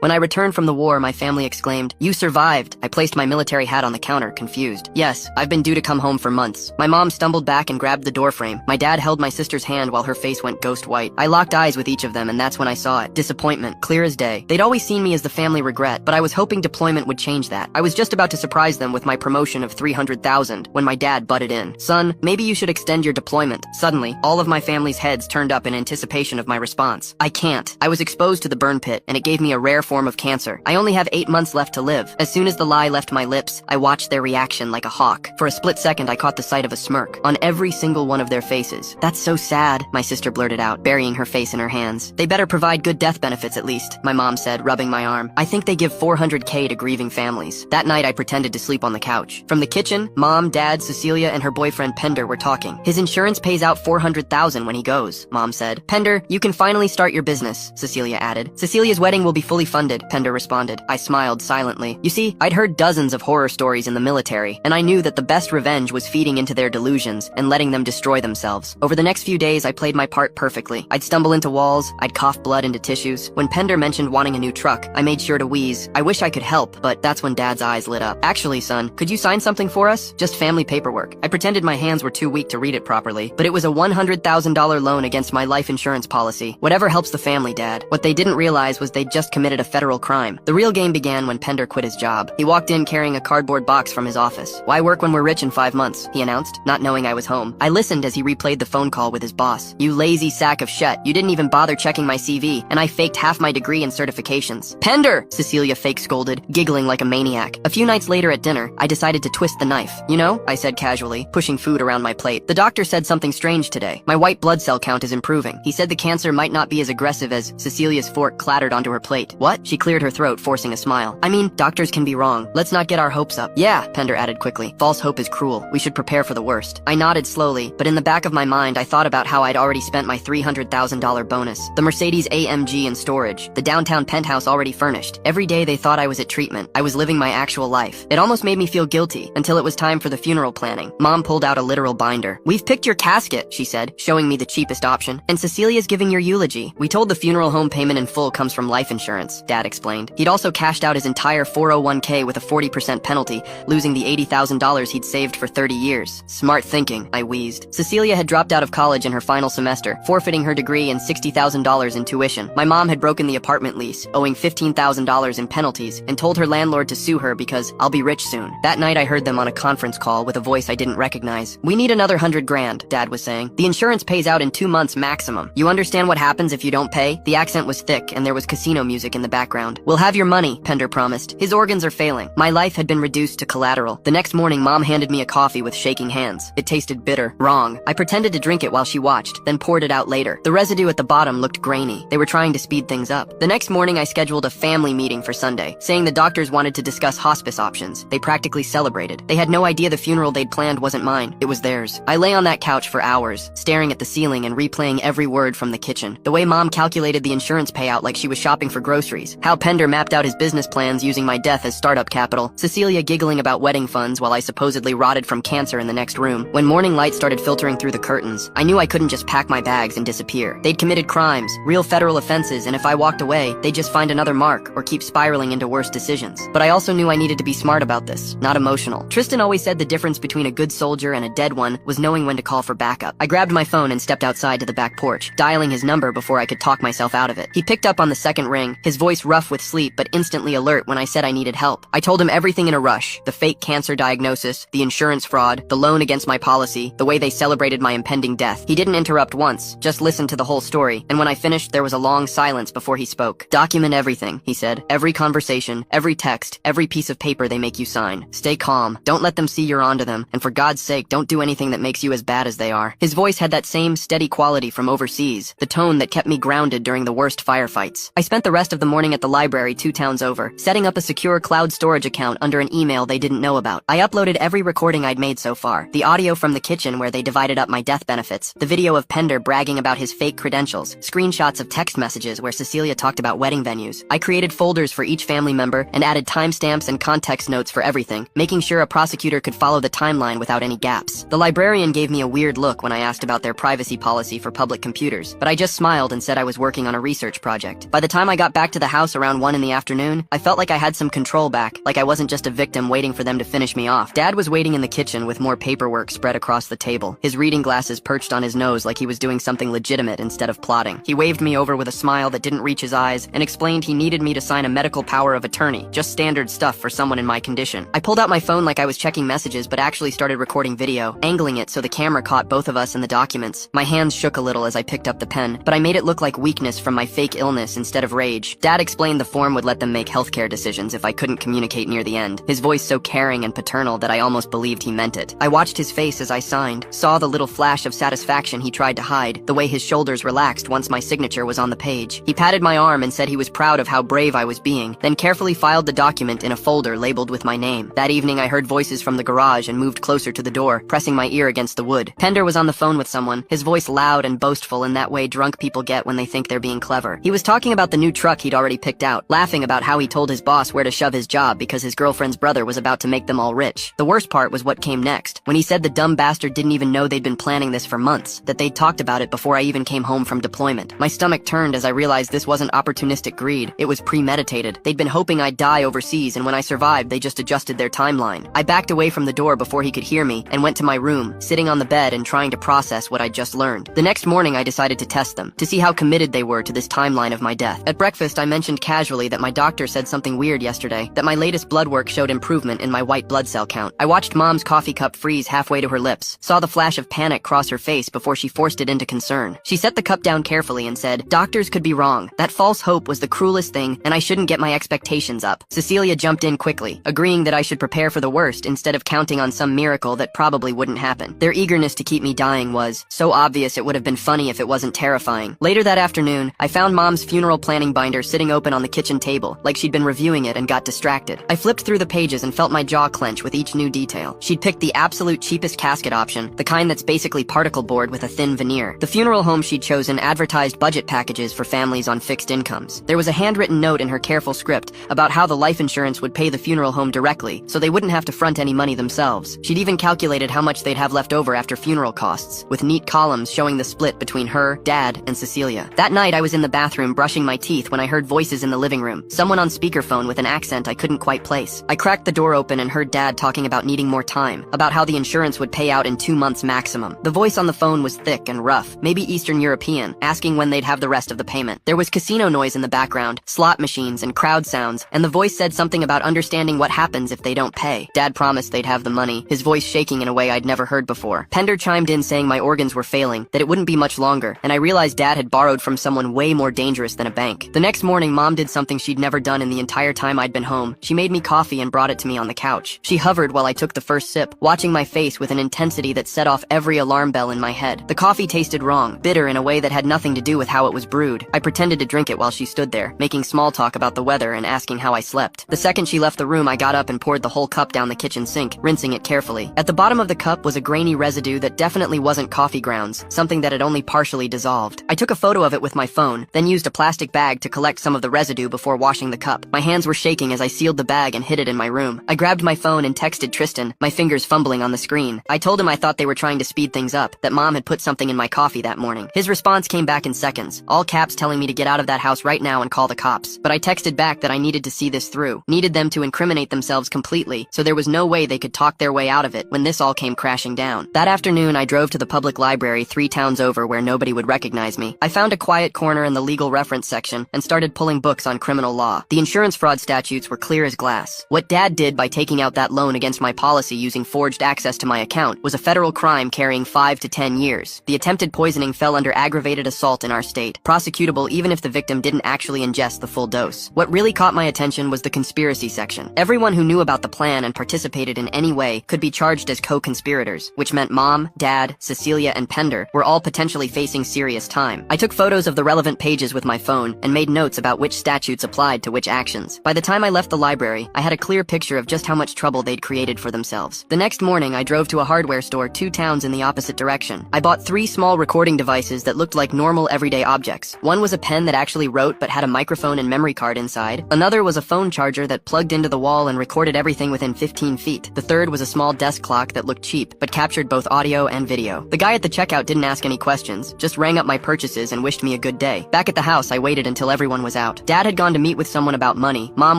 When I returned from the war, my family exclaimed, "You survived!" I placed my military hat on the counter, confused. Yes, I've been due to come home for months. My mom stumbled back and grabbed the doorframe. My dad held my sister's hand while her face went ghost white. I locked eyes with each of them, and that's when I saw it. Disappointment, clear as day. They'd always seen me as the family regret, but I was hoping deployment would change that. I was just about to surprise them with my promotion of 300,000 when my dad butted in. "Son, maybe you should extend your deployment." Suddenly, all of my family's heads turned up in anticipation of my response. I can't. I was exposed to the burn pit, and it gave me a rare form of cancer. I only have 8 months left to live. As soon as the lie left my lips, I watched their reaction like a hawk. For a split second, I caught the sight of a smirk on every single one of their faces. "That's so sad," my sister blurted out, burying her face in her hands. "They better provide good death benefits at least," my mom said, rubbing my arm. "I think they give 400K to grieving families." That night, I pretended to sleep on the couch. From the kitchen, Mom, Dad, Cecilia, and her boyfriend Pender were talking. "His insurance pays out 400,000 when he goes," Mom said. "Pender, you can finally start your business," Cecilia added. "Cecilia's wedding will be fully funded," Pender responded. I smiled silently. You see, I'd heard dozens of horror stories in the military, and I knew that the best revenge was feeding into their delusions and letting them destroy themselves. Over the next few days, I played my part perfectly. I'd stumble into walls, I'd cough blood into tissues. When Pender mentioned wanting a new truck, I made sure to wheeze. I wish I could help, but that's when Dad's eyes lit up. "Actually, son, could you sign something for us? Just family paperwork." I pretended my hands were too weak to read it properly, but it was a $100,000 loan against my life insurance policy. Whatever helps the family, Dad. What they didn't realize was they'd just committed a federal crime. The real game began when Pender quit his job. He walked in carrying a cardboard box from his office. "Why work when we're rich in 5 months?" he announced, not knowing I was home. I listened as he replayed the phone call with his boss. "You lazy sack of shit. You didn't even bother checking my CV, and I faked half my degree and certifications." "Pender!" Cecilia fake scolded, giggling like a maniac. A few nights later at dinner, I decided to twist the knife. "You know," I said casually, pushing food around my plate, "the doctor said something strange today. My white blood cell count is improving. He said the cancer might not be as aggressive as..." Cecilia's fork clattered onto her plate. "What?" She cleared her throat, forcing a smile. "I mean, doctors can be wrong. Let's not get our hopes up." "Yeah," Pender added quickly. "False hope is cruel. We should prepare for the worst." I nodded slowly, but in the back of my mind I thought about how I'd already spent my $300,000 bonus. The Mercedes AMG in storage. The downtown penthouse already furnished. Every day they thought I was at treatment. I was living my actual life. It almost made me feel guilty, until it was time for the funeral planning. Mom pulled out a literal binder. "We've picked your casket," she said, showing me the cheapest option. "And Cecilia's giving your eulogy. We told the funeral home payment in full comes from life insurance," Dad explained. He'd also cashed out his entire 401k with a 40% penalty, losing the $80,000 he'd saved for 30 years. "Smart thinking," I wheezed. Cecilia had dropped out of college in her final semester, forfeiting her degree and $60,000 in tuition. My mom had broken the apartment lease, owing $15,000 in penalties, and told her landlord to sue her because I'll be rich soon. That night I heard them on a conference call with a voice I didn't recognize. "We need another 100 grand, Dad was saying. "The insurance pays out in 2 months maximum. You understand what happens if you don't pay?" The accent was thick and there was casino music in the background. "We'll have your money," Pender promised. His organs are failing. My life had been reduced to collateral. The next morning, Mom handed me a coffee with shaking hands. It tasted bitter. Wrong. I pretended to drink it while she watched, then poured it out later. The residue at the bottom looked grainy. They were trying to speed things up. The next morning, I scheduled a family meeting for Sunday, saying the doctors wanted to discuss hospice options. They practically celebrated. They had no idea the funeral they'd planned wasn't mine. It was theirs. I lay on that couch for hours, staring at the ceiling and replaying every word from the kitchen. The way Mom calculated the insurance payout like she was shopping for groceries. How Pender mapped out his business plans using my death as startup capital. Cecilia giggling about wedding funds while I supposedly rotted from cancer in the next room. When morning light started filtering through the curtains, I knew I couldn't just pack my bags and disappear. They'd committed crimes, real federal offenses, and if I walked away, they'd just find another mark or keep spiraling into worse decisions. But I also knew I needed to be smart about this, not emotional. Tristan always said the difference between a good soldier and a dead one was knowing when to call for backup. I grabbed my phone and stepped outside to the back porch, dialing his number before I could talk myself out of it. He picked up on the second ring, his voice rough with sleep but instantly alert when I said I needed help. I told him everything in a rush. The fake cancer diagnosis, the insurance fraud, the loan against my policy, the way they celebrated my impending death. He didn't interrupt once, just listened to the whole story, and when I finished, there was a long silence before he spoke. "Document everything," he said. "Every conversation, every text, every piece of paper they make you sign. Stay calm. Don't let them see you're onto them, and for God's sake, don't do anything that makes you as bad as they are." His voice had that same steady quality from overseas, the tone that kept me grounded during the worst firefights. I spent the rest of the morning at the library 2 towns over, setting up a secure cloud storage account under an email they didn't know about. I uploaded every recording I'd made so far, the audio from the kitchen where they divided up my death benefits, the video of Pender bragging about his fake credentials, screenshots of text messages where Cecilia talked about wedding venues. I created folders for each family member and added timestamps and context notes for everything, making sure a prosecutor could follow the timeline without any gaps. The librarian gave me a weird look when I asked about their privacy policy for public computers, but I just smiled and said I was working on a research project. By the time I got back to the house around 1 in the afternoon, I felt like I had some control back, like I wasn't just a victim waiting for them to finish me off. Dad was waiting in the kitchen with more paperwork spread across the table, his reading glasses perched on his nose like he was doing something legitimate instead of plotting. He waved me over with a smile that didn't reach his eyes and explained he needed me to sign a medical power of attorney, just standard stuff for someone in my condition. I pulled out my phone like I was checking messages but actually started recording video, angling it so the camera caught both of us in the documents. My hands shook a little as I picked up the pen, but I made it look like weakness from my fake illness instead of rage. Dad explained the form would let them make healthcare decisions if I couldn't communicate near the end, his voice so caring and paternal that I almost believed he meant it. I watched his face as I signed, saw the little flash of satisfaction he tried to hide, the way his shoulders relaxed once my signature was on the page. He patted my arm and said he was proud of how brave I was being, then carefully filed the document in a folder labeled with my name. That evening I heard voices from the garage and moved closer to the door, pressing my ear against the wood. Pender was on the phone with someone, his voice loud and boastful in that way drunk people get when they think they're being clever. He was talking about the new truck he'd already picked out, laughing about how he told his boss where to shove his job because his girlfriend's brother was about to make them all rich. The worst part was what came next, when he said the dumb bastard didn't even know they'd been planning this for months, that they'd talked about it before I even came home from deployment. My stomach turned as I realized this wasn't opportunistic greed, it was premeditated. They'd been hoping I'd die overseas, and when I survived, they just adjusted their timeline. I backed away from the door before he could hear me and went to my room, sitting on the bed and trying to process what I'd just learned. The next morning I decided to test them, to see how committed they were to this timeline of my death. At breakfast I mentioned casually that my doctor said something weird yesterday, that my latest blood work showed improvement in my white blood cell count. I watched Mom's coffee cup freeze halfway to her lips, saw the flash of panic cross her face before she forced it into concern. She set the cup down carefully and said, "Doctors could be wrong. That false hope was the cruelest thing, and I shouldn't get my expectations up." Cecilia jumped in quickly, agreeing that I should prepare for the worst instead of counting on some miracle that probably wouldn't happen. Their eagerness to keep me dying was so obvious it would have been funny if it wasn't terrifying. Later that afternoon, I found Mom's funeral planning binder sitting open on the kitchen table, like she'd been reviewing it and got distracted. I flipped through the pages and felt my jaw clench with each new detail. She'd picked the absolute cheapest casket option, the kind that's basically particle board with a thin veneer. The funeral home she'd chosen advertised budget packages for families on fixed incomes. There was a handwritten note in her careful script about how the life insurance would pay the funeral home directly, so they wouldn't have to front any money themselves. She'd even calculated how much they'd have left over after funeral costs, with neat columns showing the split between her, Dad, and Cecilia. That night I was in the bathroom brushing my teeth when I heard voices in the living room, someone on speakerphone with an accent I couldn't quite place. I cracked the door open and heard Dad talking about needing more time, about how the insurance would pay out in 2 months maximum. The voice on the phone was thick and rough, maybe Eastern European, asking when they'd have the rest of the payment. There was casino noise in the background, slot machines and crowd sounds, and the voice said something about understanding what happens if they don't pay. Dad promised they'd have the money, his voice shaking in a way I'd never heard before. Pender chimed in saying my organs were failing, that it wouldn't be much longer, and I realized Dad had borrowed from someone way more dangerous than a bank. The next morning, Mom did something she'd never done in the entire time I'd been home. She made me coffee and brought it to me on the couch. She hovered while I took the first sip, watching my face with an intensity that set off every alarm bell in my head. The coffee tasted wrong, bitter in a way that had nothing to do with how it was brewed. I pretended to drink it while she stood there, making small talk about the weather and asking how I slept. The second she left the room, I got up and poured the whole cup down the kitchen sink, rinsing it carefully. At the bottom of the cup was a grainy residue that definitely wasn't coffee grounds, something that had only partially dissolved. I took a photo of it with my phone, then used a plastic bag to collect some of the residue before washing the cup. My hands were shaking as I sealed the bag and hid it in my room. I grabbed my phone and texted Tristan, my fingers fumbling on the screen. I told him I thought they were trying to speed things up, that Mom had put something in my coffee that morning. His response came back in seconds, all caps telling me to get out of that house right now and call the cops. But I texted back that I needed to see this through, needed them to incriminate themselves completely, so there was no way they could talk their way out of it when this all came crashing down. That afternoon, I drove to the public library 3 towns over where nobody would recognize me. I found a quiet corner in the legal reference section and started pulling books on criminal law. The insurance fraud statutes were clear as glass. What Dad did by taking out that loan against my policy using forged access to my account was a federal crime carrying 5 to 10 years. The attempted poisoning fell under aggravated assault in our state, prosecutable even if the victim didn't actually ingest the full dose. What really caught my attention was the conspiracy section. Everyone who knew about the plan and participated in any way could be charged as co-conspirators, which meant Mom, Dad, Cecilia, and Pender were all potentially facing serious time. I took photos of the relevant pages with my phone and made notes about which statutes applied to which actions. By the time I left the library, I had a clear picture of just how much trouble they'd created for themselves. The next morning, I drove to a hardware store 2 towns in the opposite direction. I bought 3 small recording devices that looked like normal everyday objects. One was a pen that actually wrote but had a microphone and memory card inside. Another was a phone charger that plugged into the wall and recorded everything within 15 feet. The third was a small desk clock that looked cheap but captured both audio and video. The guy at the checkout didn't ask any questions, just rang up my purchases and wished me a good day. Back at the house, I waited until everyone was out. Dad had gone to meet with someone about money, Mom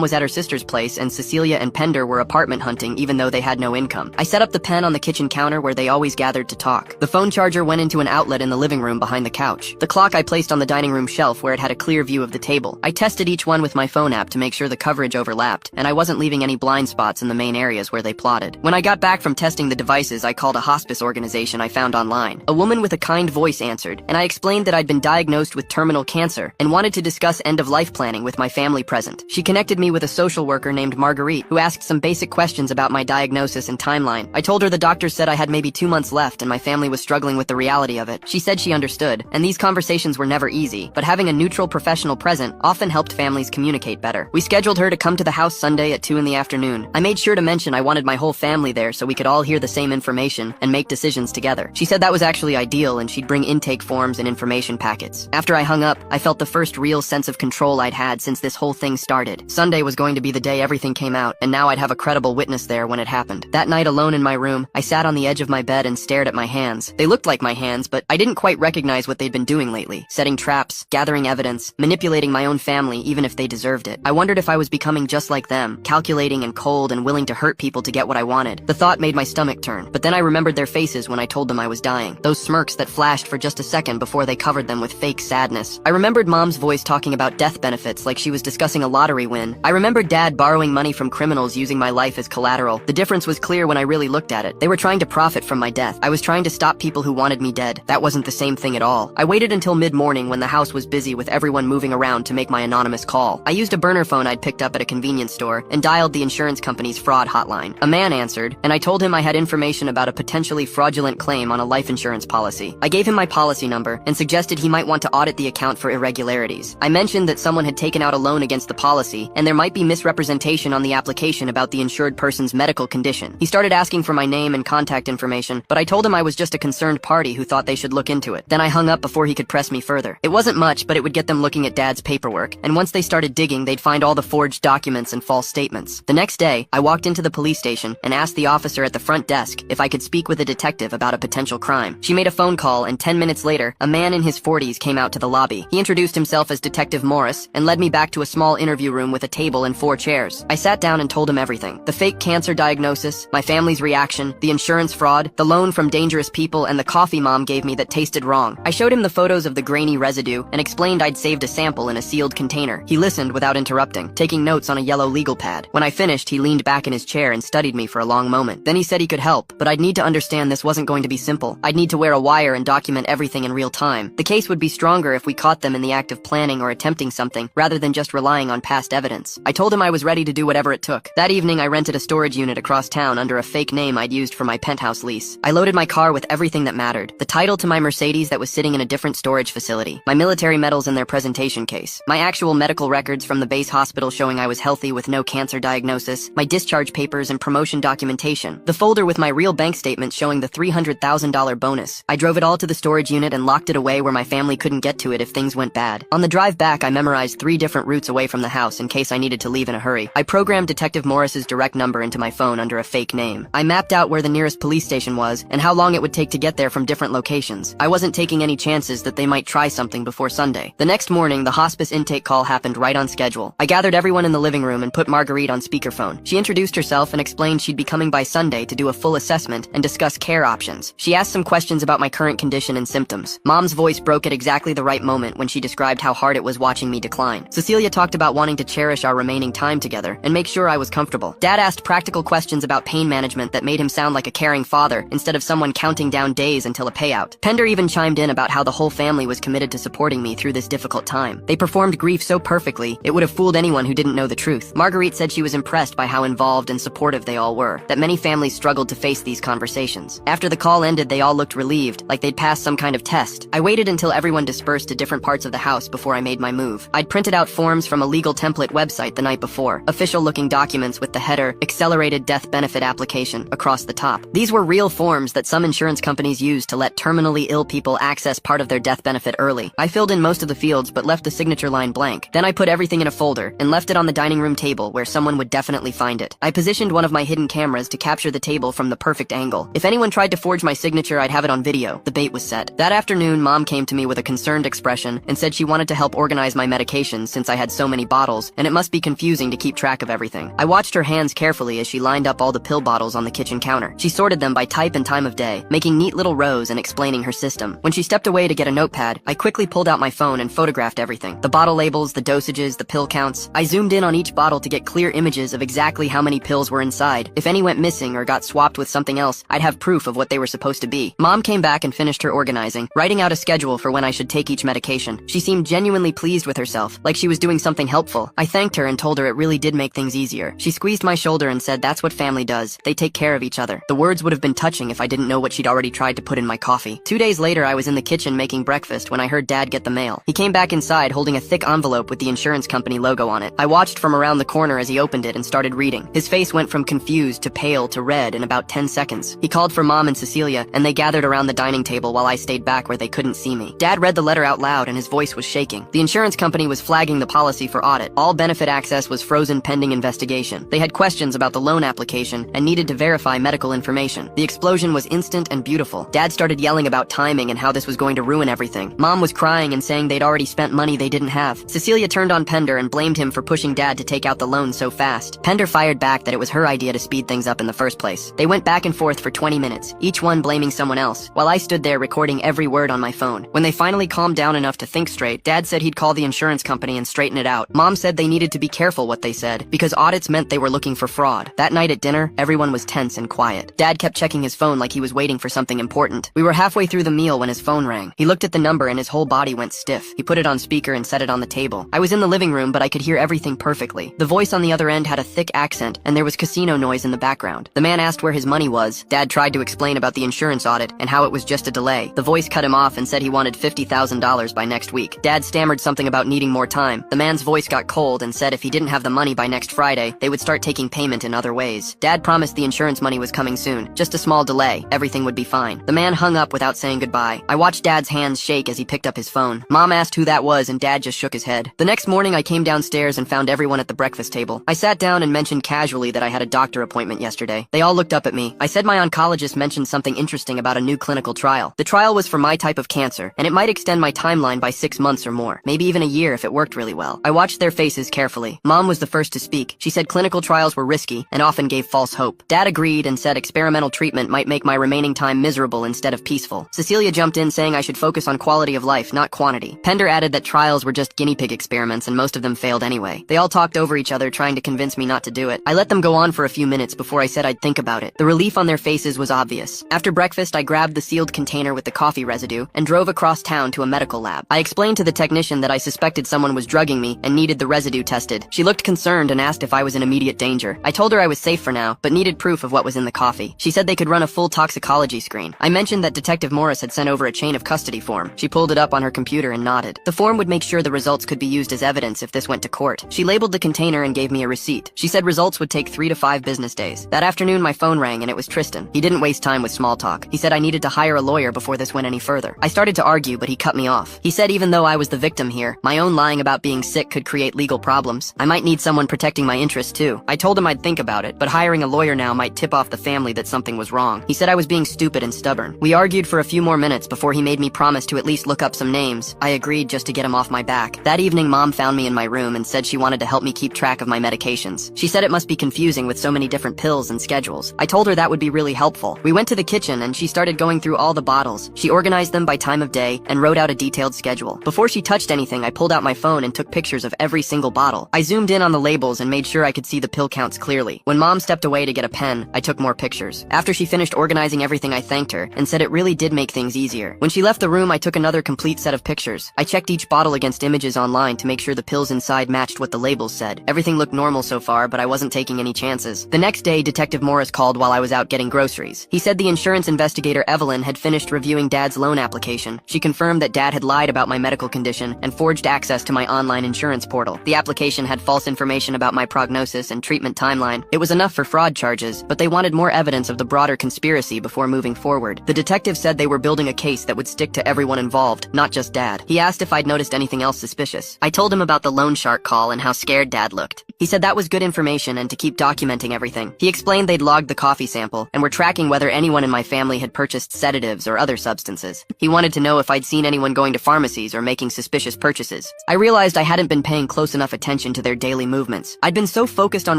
was at her sister's place, and Cecilia and Pender were apartment hunting even though they had no income. I set up the pen on the kitchen counter where they always gathered to talk. The phone charger went into an outlet in the living room behind the couch. The clock I placed on the dining room shelf where it had a clear view of the table. I tested each one with my phone app to make sure the coverage overlapped, and I wasn't leaving any blind spots in the main areas where they plotted. When I got back from testing the devices, I called a hospice organization I found online. A woman with a kind voice answered, and I explained that I'd been diagnosed with terminal cancer and wanted to discuss end-of-life planning with my family present. She connected me with a social worker named Marguerite, who asked some basic questions about my diagnosis and timeline. I told her the doctors said I had maybe 2 months left and my family was struggling with the reality of it. She said she understood, and these conversations were never easy, but having a neutral professional present often helped families communicate better. We scheduled her to come to the house Sunday at 2 in the afternoon. I made sure to mention I wanted my whole family there so we could all hear the same information and make decisions together. She said that was actually ideal and she'd bring intake forms and information packets. After I hung up, I felt the first real sense of control I'd had since this whole thing started. Sunday was going to be the day everything came out, and now I'd have a credible witness there when it happened. That night alone in my room, I sat on the edge of my bed and stared at my hands. They looked like my hands, but I didn't quite recognize what they'd been doing lately. Setting traps, gathering evidence, manipulating my own family even if they deserved it. I wondered if I was becoming just like them, calculating and cold and willing to hurt people to get what I wanted. The thought made my stomach turn, but then I remembered their faces when I told them I was dying. Those smirks that flashed for just a second before they covered them with fake sadness. I remembered Mom's voice talking about death benefits like she was discussing a lottery win. I remembered Dad borrowing money from criminals using my life as collateral. The difference was clear when I really looked at it. They were trying to profit from my death. I was trying to stop people who wanted me dead. That wasn't the same thing at all. I waited until mid-morning when the house was busy with everyone moving around to make my anonymous call. I used a burner phone I'd picked up at a convenience store and dialed the insurance company's fraud hotline. A man answered, and I told him I had information about a potentially fraudulent claim on a life insurance policy. I gave him my policy number and suggested he might want to audit the account for irregularities. I mentioned that someone had taken out a loan against the policy, and there might be misrepresentation on the application about the insured person's medical condition. He started asking for my name and contact information, but I told him I was just a concerned party who thought they should look into it. Then I hung up before he could press me further. It wasn't much, but it would get them looking at Dad's paperwork, and once they started digging, they'd find all the forged documents and false statements. The next day, I walked into the police station and asked the officer at the front desk if I could speak with a detective about a potential crime. She made a phone call, and 10 minutes later, a man in his 40s came out to the lobby. He introduced himself as Detective Morris and led me back to a small interview room with a table and 4 chairs. I sat down and told him everything. The fake cancer diagnosis, my family's reaction, the insurance fraud, the loan from dangerous people, and the coffee Mom gave me that tasted wrong. I showed him the photos of the grainy residue and explained I'd saved a sample in a sealed container. He listened without interrupting, taking notes on a yellow legal pad. When I finished, he leaned back in his chair and studied me for a long moment. Then he said he could help, but I'd need to understand this wasn't going to be simple. I'd need to wear a wire and document everything in real time. The case would be stronger if we caught them in the act of planning or attempting something, rather than just relying on past evidence. I told him I was ready to do whatever it took. That evening, I rented a storage unit across town under a fake name I'd used for my penthouse lease. I loaded my car with everything that mattered. The title to my Mercedes that was sitting in a different storage facility, my military medals in their presentation case, my actual medical records from the base hospital showing I was healthy with no cancer diagnosis, my discharge papers and promotion documentation, the folder with my real bank statement showing the $300,000 bonus. I drove it all to the storage unit and locked it away where my family couldn't get to it if things went bad. On the drive back, I memorized 3 different routes away from the house in case I needed to leave in a hurry. I programmed Detective Morris's direct number into my phone under a fake name. I mapped out where the nearest police station was and how long it would take to get there from different locations. I wasn't taking any chances that they might try something before Sunday. The next morning, the hospice intake call happened right on schedule. I gathered everyone in the living room and put Marguerite on speakerphone. She introduced herself and explained she'd be coming by Sunday to do a full assessment and discuss care options. She asked some questions about my current condition and symptoms. Mom's voice broke at exactly the right moment when she described how hard it was watching me decline. Cecilia talked about wanting to cherish our remaining time together and make sure I was comfortable. Dad asked practical questions about pain management that made him sound like a caring father instead of someone counting down days until a payout. Pender even chimed in about how the whole family was committed to supporting me through this difficult time. They performed grief so perfectly, it would have fooled anyone who didn't know the truth. Marguerite said she was impressed by how involved and supportive they all were, that many families struggled to face these conversations. After the call ended, they all looked relieved, like they'd passed some kind of test. I waited until everyone dispersed to different parts of the house before I made my move. I'd printed out forms from a legal template website the night before, official-looking documents with the header, Accelerated Death Benefit Application, across the top. These were real forms that some insurance companies use to let terminally ill people access part of their death benefit early. I filled in most of the fields but left the signature line blank. Then I put everything in a folder and left it on the dining room table where someone would definitely find it. I positioned one of my hidden cameras to capture the table from the perfect angle. If anyone tried to forge my signature, I'd have it on video. The bait was set. That afternoon, Mom came to me with a concerned expression and said she wanted to help organize my medications since I had so many bottles, and it must be confusing to keep track of everything. I watched her hands carefully as she lined up all the pill bottles on the kitchen counter. She sorted them by type and time of day, making neat little rows and explaining her system. When she stepped away to get a notepad, I quickly pulled out my phone and photographed everything. The bottle labels, the dosages, the pill counts. I zoomed in on each bottle to get clear images of exactly how many pills were inside. If any went missing or got swapped with something else, I'd have proof of what they were supposed to be. Mom came back and finished her organizing, writing out a schedule for when I should take each medication. She seemed genuinely pleased with herself, like she was doing something helpful. I thanked her and told her it really did make things easier. She squeezed my shoulder and said that's what family does. They take care of each other. The words would have been touching if I didn't know what she'd already tried to put in my coffee. 2 days later, I was in the kitchen making breakfast when I heard Dad get the mail. He came back inside holding a thick envelope with the insurance company logo on it. I watched from around the corner as he opened it and started reading. His face went from confused to pale to red in about 10 seconds. He called for Mom and Cecilia, and they gathered around the dining table while I stayed back where they couldn't see me. Dad read the letter out loud and his voice was shaking. The insurance company was flagging the policy for audit. All benefit access was frozen pending investigation. They had questions about the loan application and needed to verify medical information. The explosion was instant and beautiful. Dad started yelling about timing and how this was going to ruin everything. Mom was crying and saying they'd already spent money they didn't have. Cecilia turned on Pender and blamed him for pushing Dad to take out the loan so fast. Pender fired back that it was her idea to speed things up in the first place. They went back and forth for 20 minutes, each one blaming someone else, while I stood there recording every word on my phone. When they finally calmed down enough to think straight, Dad said he'd call the insurance company and straighten it out. Mom said they needed to be careful what they said, because audits meant they were looking for fraud. That night at dinner, everyone was tense and quiet. Dad kept checking his phone like he was waiting for something important. We were halfway through the meal when his phone rang. He looked at the number and his whole body went stiff. He put it on speaker and set it on the table. I was in the living room, but I could hear everything perfectly. The voice on the other end had a thick accent, and there was casino noise in the background. The man asked where his money was. Dad tried to explain about the insurance audit and how it was just a delay. The voice cut him off and said he wanted $50,000 by next week. Dad stammered something about needing more time. The man's voice got cold and said if he didn't have the money by next Friday, they would start taking payment in other ways. Dad promised the insurance money was coming soon. Just a small delay. Everything would be fine. The man hung up without saying goodbye. I watched Dad's hands shake as he picked up his phone. Mom asked who that was and Dad just shook his head. The next morning I came downstairs and found everyone at the breakfast table. I sat down and mentioned casually that I had a doctor appointment yesterday. They all looked up at me. I said my oncologist mentioned something interesting about a new clinical trial. The trial was for my type of cancer, and it might extend my timeline by 6 months or more, maybe even a year if it worked really well. I watched their faces carefully. Mom was the first to speak. She said clinical trials were risky and often gave false hope. Dad agreed and said experimental treatment might make my remaining time miserable instead of peaceful. Cecilia jumped in saying I should focus on quality of life, not quantity. Pender added that trials were just guinea pig experiments and most of them failed anyway. They all talked over each other trying to convince me not to do it. I let them go on for a few minutes before I said I'd think about it. The relief on their faces was obvious. After breakfast, I grabbed the sealed container with the coffee residue and drove across town to a medical lab. I explained to the technician that I suspected someone was drugging me and needed the residue tested. She looked concerned and asked if I was in immediate danger. I told her I was safe for now, but needed proof of what was in the coffee. She said they could run a full toxicology screen. I mentioned that Detective Morris had sent over a chain of custody form. She pulled it up on her computer and nodded. The form would make sure the results could be used as evidence if this went to court. She labeled the container and gave me a receipt. She said results would take 3 to 5 business days. That afternoon, my phone rang and it was Tristan. He didn't waste time with small talk. He said I needed to hire a lawyer before this went any further. I started to argue, but he cut me off. He said even though I was the victim here, my own lying about being sick could create legal problems. I might need someone protecting my interests too. I told him I'd think about it, but hiring a lawyer now might tip off the family that something was wrong. He said I was being stupid and stubborn. We argued for a few more minutes before he made me promise to at least look up some names. I agreed just to get him off my back. That evening, Mom found me in my room and said she wanted to help me keep track of my medications. She said it must be confusing with so many different pills and schedules. I told her that would be really helpful. We went to the kitchen and she started going through all the bottles. She organized them by time of day and wrote out a detailed schedule. Before she touched anything, I pulled out my phone and took pictures of every single bottle. I zoomed in on the labels and made sure I could see the pill counts clearly. When Mom stepped away to get a pen, I took more pictures. After she finished organizing everything, I thanked her and said it really did make things easier. When she left the room, I took another complete set of pictures. I checked each bottle against images online to make sure the pills inside matched what the labels said. Everything looked normal so far, but I wasn't taking any chances. The next day, Detective Morris called while I was out getting groceries. He said the insurance investigator Evelyn had finished reviewing Dad's loan application. She confirmed that Dad had lied about my medical condition and forged access to my online insurance portal. The application had false information about my prognosis and treatment timeline. It was enough for fraud charges, but they wanted more evidence of the broader conspiracy before moving forward. The detective said they were building a case that would stick to everyone involved, not just Dad. He asked if I'd noticed anything else suspicious. I told him about the loan shark call and how scared Dad looked. He said that was good information and to keep documenting everything. He explained they'd logged the coffee sample and were tracking whether anyone in my family had purchased sedatives or other substances. He wanted to know if I'd seen anyone going to pharmacies or making suspicious purchases. I realized I hadn't been paying close enough attention to their daily movements. I'd been so focused on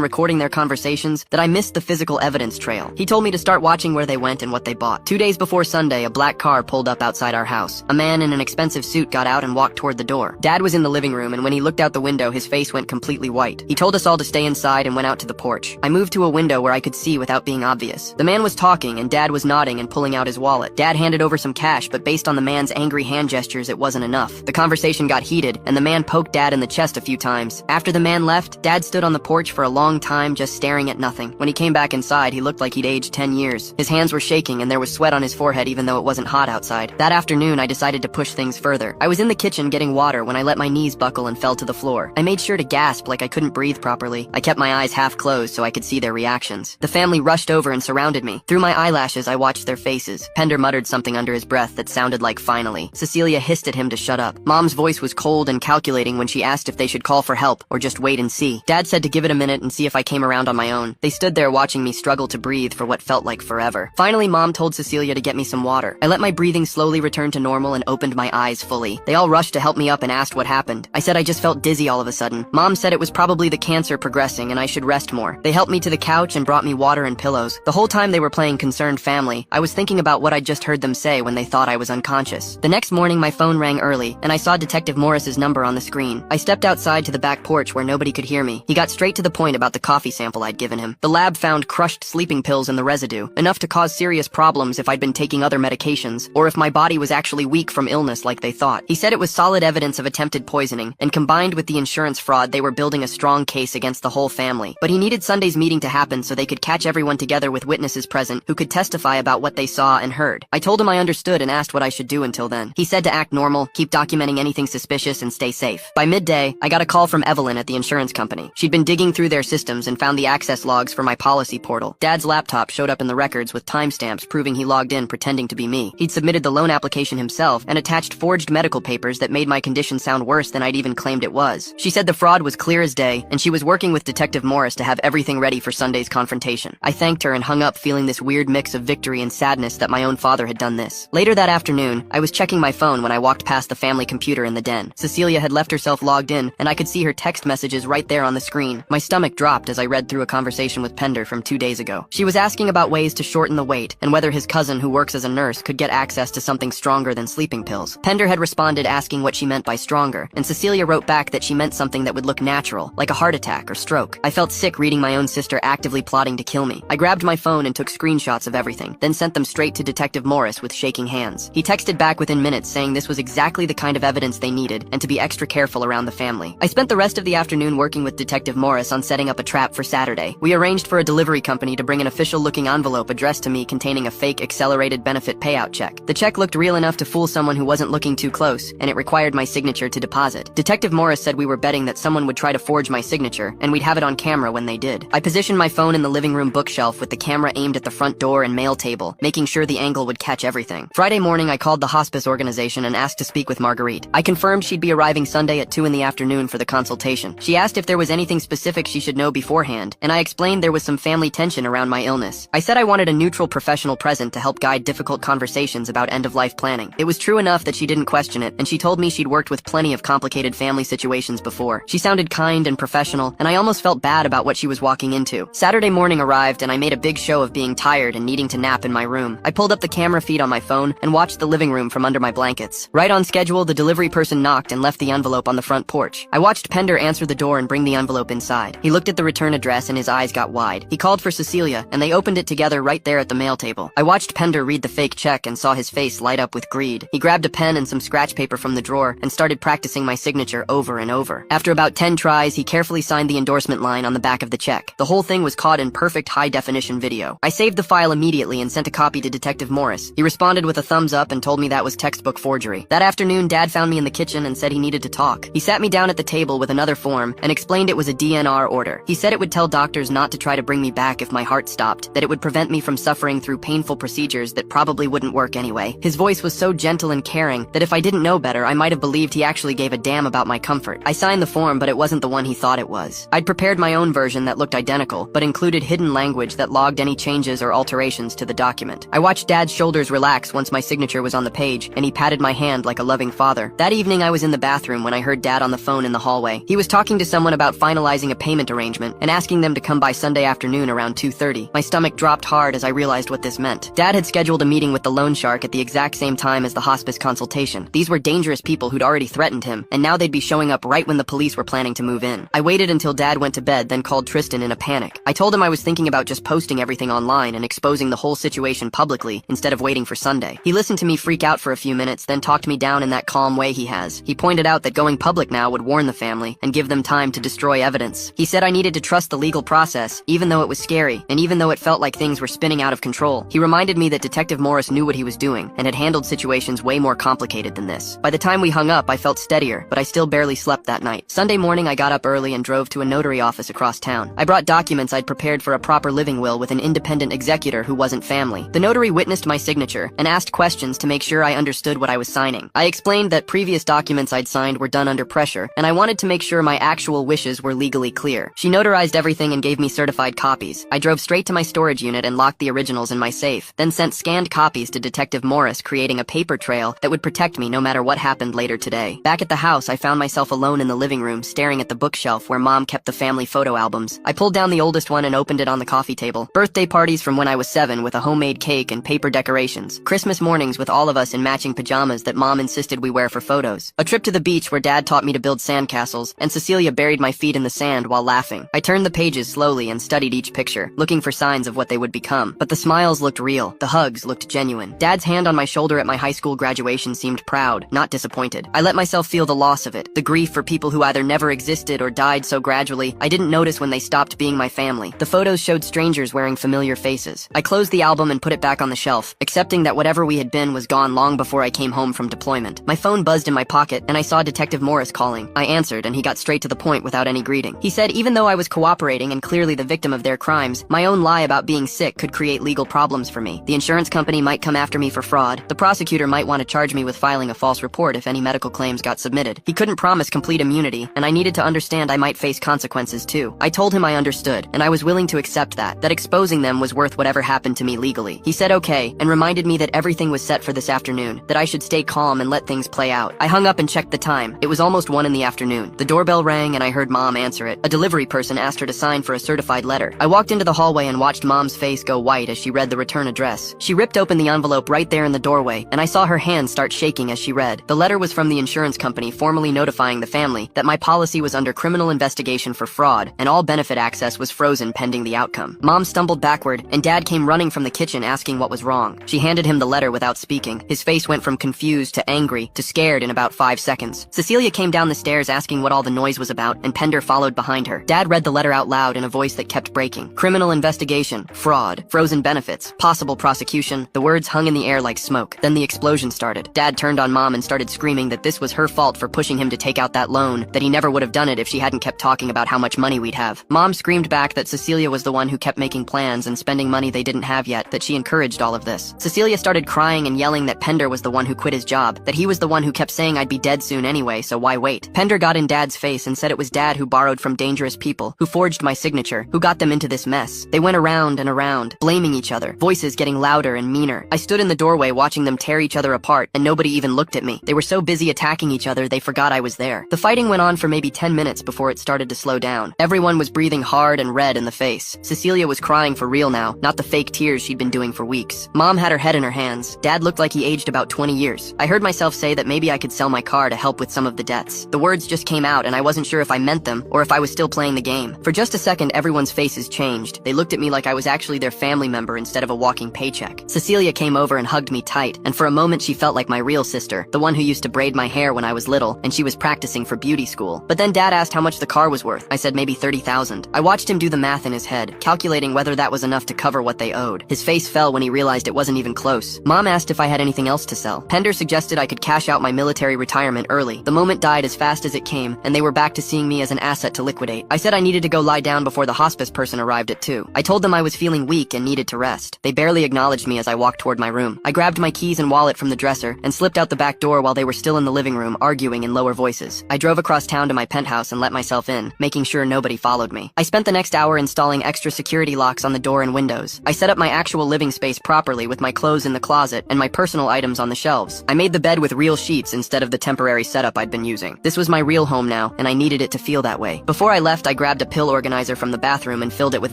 recording their conversations that I missed the physical evidence trail. He told me to start watching where they went and what they bought. 2 days before Sunday, a black car pulled up outside our house. A man in an expensive suit got out and walked toward the door. Dad was in the living room, and when he looked out the window, his face went completely white. He told us all to stay inside and went out to the porch. I moved to a window where I could see without being obvious. The man was talking, and Dad was nodding and pulling out his wallet. Dad handed over some cash, but based on the man's angry hand gestures, it wasn't enough. The conversation got heated, and the man poked Dad in the chest a few times. After the man left, Dad stood on the porch for a long time, just staring at nothing. When he came back inside, he looked like he'd aged 10 years. His hands were shaking, and there was sweat on his forehead even though it wasn't hot outside. That afternoon, I decided to push things further. I was in the kitchen getting water when I let my knees buckle and fell to the floor. I made sure to gasp like I couldn't breathe properly. I kept my eyes half closed so I could see their reactions. The family rushed over and surrounded me. Through my eyelashes, I watched their faces. Pender muttered something under his breath that sounded like finally. Cecilia hissed at him to shut up. Mom's voice was cold and calculating when she asked if they should call for help or just wait and see. Dad said to give it a minute and see if I came around on my own. They stood there watching me struggle to breathe for what felt like forever. Finally, Mom told Cecilia to get me some water. I let my breathing slowly return to normal and opened my eyes fully. They all rushed to help me up and asked what happened. I said I just felt dizzy all of a sudden. Mom said it was probably the cancer progressing and I should rest more. They helped me to the couch and brought me water and pillows. The whole time they were playing concerned family, I was thinking about what I'd just heard them say when they thought I was unconscious. The next morning, my phone rang early, and I saw Detective Morris's number on the screen. I stepped outside to the back porch where nobody could hear me. He got straight to the point about the coffee sample I'd given him. The lab found crushed sleeping pills in the residue, enough to cause serious problems if I'd been taking other medications, or if my body was actually weak from illness like they thought. He said it was solid evidence of attempted poisoning, and combined with the insurance fraud, they were building a strong case against the whole family. But he needed Sunday's meeting to happen so they could catch everyone together with witnesses present who could testify about what they saw and heard. I told him I understood and asked what I should do until then. He said to act normal, keep documenting anything suspicious, and stay safe. By midday, I got a call from Evelyn at the insurance company. She'd been digging through their systems and found the access logs for my policy portal. Dad's laptop showed up in the records with timestamps proving he logged in pretending to be me. He'd submitted the loan application himself and attached forged medical papers that made my condition sound worse than I'd even claimed it was. She said the fraud was clear as day, and she was working with Detective Morris to have everything ready for Sunday's confrontation. I thanked her and hung up feeling this weird mix of victory and sadness that my own father had done this. Later that afternoon, I was checking my phone when I walked past the family computer in the den. Cecilia had left herself logged in, and I could see her text messages right there on the screen. My stomach dropped as I read through a conversation with Pender from 2 days ago. She was asking about ways to shorten the wait, and whether his cousin, who works as a nurse, could get access to something stronger than sleeping pills. Pender had responded asking what she meant by stronger, and Cecilia wrote back that she meant something that would look natural, like a heart attack or stroke. I felt sick reading my own sister actively plotting to kill me. I grabbed my phone and took screenshots of everything, then sent them straight to Detective Morris with shaking hands. He texted back within minutes saying this was exactly the kind of evidence they needed and to be extra careful around the family. I spent the rest of the afternoon working with Detective Morris on setting up a trap for Saturday. We arranged for a delivery company to bring an official-looking envelope addressed to me containing a fake accelerated benefit payout check. The check looked real enough to fool someone who wasn't looking too close, and it required my signature to deposit. Detective Morris said we were betting that someone would try to forge my signature, and we'd have it on camera when they did. I positioned my phone in the living room bookshelf with the camera aimed at the front door and mail table, making sure the angle would catch everything. Friday morning, I called the hospice organization and asked to speak with Marguerite. I confirmed she'd be arriving Sunday at 2 in the afternoon for the consultation. She asked if there was anything specific she should know beforehand, and I explained there was some family tension around my illness. I said I wanted a neutral professional present to help guide difficult conversations about end-of-life planning. It was true enough that she didn't question it, and she told me she'd worked with plenty of complicated family situations before. She sounded kind and professional, and I almost felt bad about what she was walking into. Saturday morning arrived, and I made a big show of being tired and needing to nap in my room. I pulled up the camera feed on my phone and watched the living room from under my blankets. Right on schedule, the delivery person knocked and left the envelope on the front porch. I watched Pender answer the door and bring the envelope inside. He looked at the return address and his eyes got wide. He called for Cecilia, and they opened it together right there at the mail table. I watched Pender read the fake check and saw his face light up with greed. He grabbed a pen and some scratch paper from the drawer and started practicing my signature over and over. After about 10 tries, he carefully signed the endorsement line on the back of the check. The whole thing was caught in perfect high-definition video. I saved the file immediately and sent a copy to Detective Morris. He responded with a thumbs up and told me that was textbook forgery. That afternoon, Dad found me in the kitchen and said he needed to talk. He sat me down at the table with another form and explained it was a DNR order. He said it would tell doctors not to try to bring me back if my heart stopped, that it would prevent me from suffering through painful procedures that probably wouldn't work anyway. His voice was so gentle and caring that if I didn't know better, I might have believed he actually gave a damn about my comfort. I signed the form, but it wasn't the one he thought it was. was. I'd prepared my own version that looked identical, but included hidden language that logged any changes or alterations to the document. I watched Dad's shoulders relax once my signature was on the page, and he patted my hand like a loving father. That evening I was in the bathroom when I heard Dad on the phone in the hallway. He was talking to someone about finalizing a payment arrangement and asking them to come by Sunday afternoon around 2:30. My stomach dropped hard as I realized what this meant. Dad had scheduled a meeting with the loan shark at the exact same time as the hospice consultation. These were dangerous people who'd already threatened him, and now they'd be showing up right when the police were planning to move in. I waited until Dad went to bed, then called Tristan in a panic. I told him I was thinking about just posting everything online and exposing the whole situation publicly instead of waiting for Sunday. He listened to me freak out for a few minutes, then talked me down in that calm way he has. He pointed out that going public now would warn the family and give them time to destroy evidence. He said I needed to trust the legal process, even though it was scary, and even though it felt like things were spinning out of control. He reminded me that Detective Morris knew what he was doing and had handled situations way more complicated than this. By the time we hung up, I felt steadier, but I still barely slept that night. Sunday morning, I got up early and drove to a notary office across town. I brought documents I'd prepared for a proper living will with an independent executor who wasn't family. The notary witnessed my signature and asked questions to make sure I understood what I was signing. I explained that previous documents I'd signed were done under pressure, and I wanted to make sure my actual wishes were legally clear. She notarized everything and gave me certified copies. I drove straight to my storage unit and locked the originals in my safe, then sent scanned copies to Detective Morris, creating a paper trail that would protect me no matter what happened later today. Back at the house, I found myself alone in the living room, staring at the bookshelf where Mom kept the family photo albums. I pulled down the oldest one and opened it on the coffee table. Birthday parties from when I was 7 with a homemade cake and paper decorations. Christmas mornings with all of us in matching pajamas that Mom insisted we wear for photos. A trip to the beach where Dad taught me to build sandcastles, and Cecilia buried my feet in the sand while laughing. I turned the pages slowly and studied each picture, looking for signs of what they would become. But the smiles looked real. The hugs looked genuine. Dad's hand on my shoulder at my high school graduation seemed proud, not disappointed. I let myself feel the loss of it, the grief for people who either never existed or died so gradually I didn't notice when they stopped being my family. The photos showed strangers wearing familiar faces. I closed the album and put it back on the shelf, accepting that whatever we had been was gone long before I came home from deployment. My phone buzzed in my pocket, and I saw Detective Morris calling. I answered, and he got straight to the point without any greeting. He said even though I was cooperating and clearly the victim of their crimes, my own lie about being sick could create legal problems for me. The insurance company might come after me for fraud. The prosecutor might want to charge me with filing a false report if any medical claims got submitted. He couldn't promise complete immunity, and I needed to understand I might face consequences too. I told him I understood, and I was willing to accept that exposing them was worth whatever happened to me legally. He said okay, and reminded me that everything was set for this afternoon, that I should stay calm and let things play out. I hung up and checked the time. It was almost 1 in the afternoon. The doorbell rang and I heard Mom answer it. A delivery person asked her to sign for a certified letter. I walked into the hallway and watched Mom's face go white as she read the return address. She ripped open the envelope right there in the doorway, and I saw her hands start shaking as she read. The letter was from the insurance company formally notifying the family that my policy was under criminal investigation for fraud, and all benefit access was frozen pending the outcome. Mom stumbled backward, and Dad came running from the kitchen asking what was wrong. She handed him the letter without speaking. His face went from confused to angry to scared in about 5 seconds. Cecilia came down the stairs asking what all the noise was about, and Pender followed behind her. Dad read the letter out loud in a voice that kept breaking. Criminal investigation, fraud, frozen benefits, possible prosecution. The words hung in the air like smoke. Then the explosion started. Dad turned on Mom and started screaming that this was her fault for pushing him to take out that loan, that he never would have done it if she hadn't kept talking about how much money we'd have. Mom screamed back that Cecilia was the one who kept making plans and spending money they didn't have yet, that she encouraged all of this. Cecilia started crying and yelling that Pender was the one who quit his job, that he was the one who kept saying I'd be dead soon anyway, so why wait? Pender got in Dad's face and said it was Dad who borrowed from dangerous people, who forged my signature, who got them into this mess. They went around and around, blaming each other, voices getting louder and meaner. I stood in the doorway watching them tear each other apart, and nobody even looked at me. They were so busy attacking each other they forgot I was there. The fighting went on for maybe 10 minutes before it started to slow down. Everyone was breathing hard and red in the face. Cecilia was crying for real now, not the fake tears she'd been doing for weeks. Mom had her head in her hands. Dad looked like he aged about 20 years. I heard myself say that maybe I could sell my car to help with some of the debts. The words just came out and I wasn't sure if I meant them or if I was still playing the game. For just a second, everyone's faces changed. They looked at me like I was actually their family member instead of a walking paycheck. Cecilia came over and hugged me tight, and for a moment she felt like my real sister, the one who used to braid my hair when I was little, and she was practicing for beauty school. But then Dad asked how much the car was worth. I said maybe $30,000. I watched him do the math in his head, calculating whether that was enough to cover what they owed. His face fell when he realized it wasn't even close. Mom asked if I had anything else to sell. Pender suggested I could cash out my military retirement early. The moment died as fast as it came, and they were back to seeing me as an asset to liquidate. I said I needed to go lie down before the hospice person arrived at 2. I told them I was feeling weak and needed to rest. They barely acknowledged me as I walked toward my room. I grabbed my keys and wallet from the dresser and slipped out the back door while they were still in the living room arguing in lower voices. I drove across town to my penthouse and let myself myself in, making sure nobody followed me. I spent the next hour installing extra security locks on the door and windows. I set up my actual living space properly with my clothes in the closet and my personal items on the shelves. I made the bed with real sheets instead of the temporary setup I'd been using. This was my real home now, and I needed it to feel that way. Before I left, I grabbed a pill organizer from the bathroom and filled it with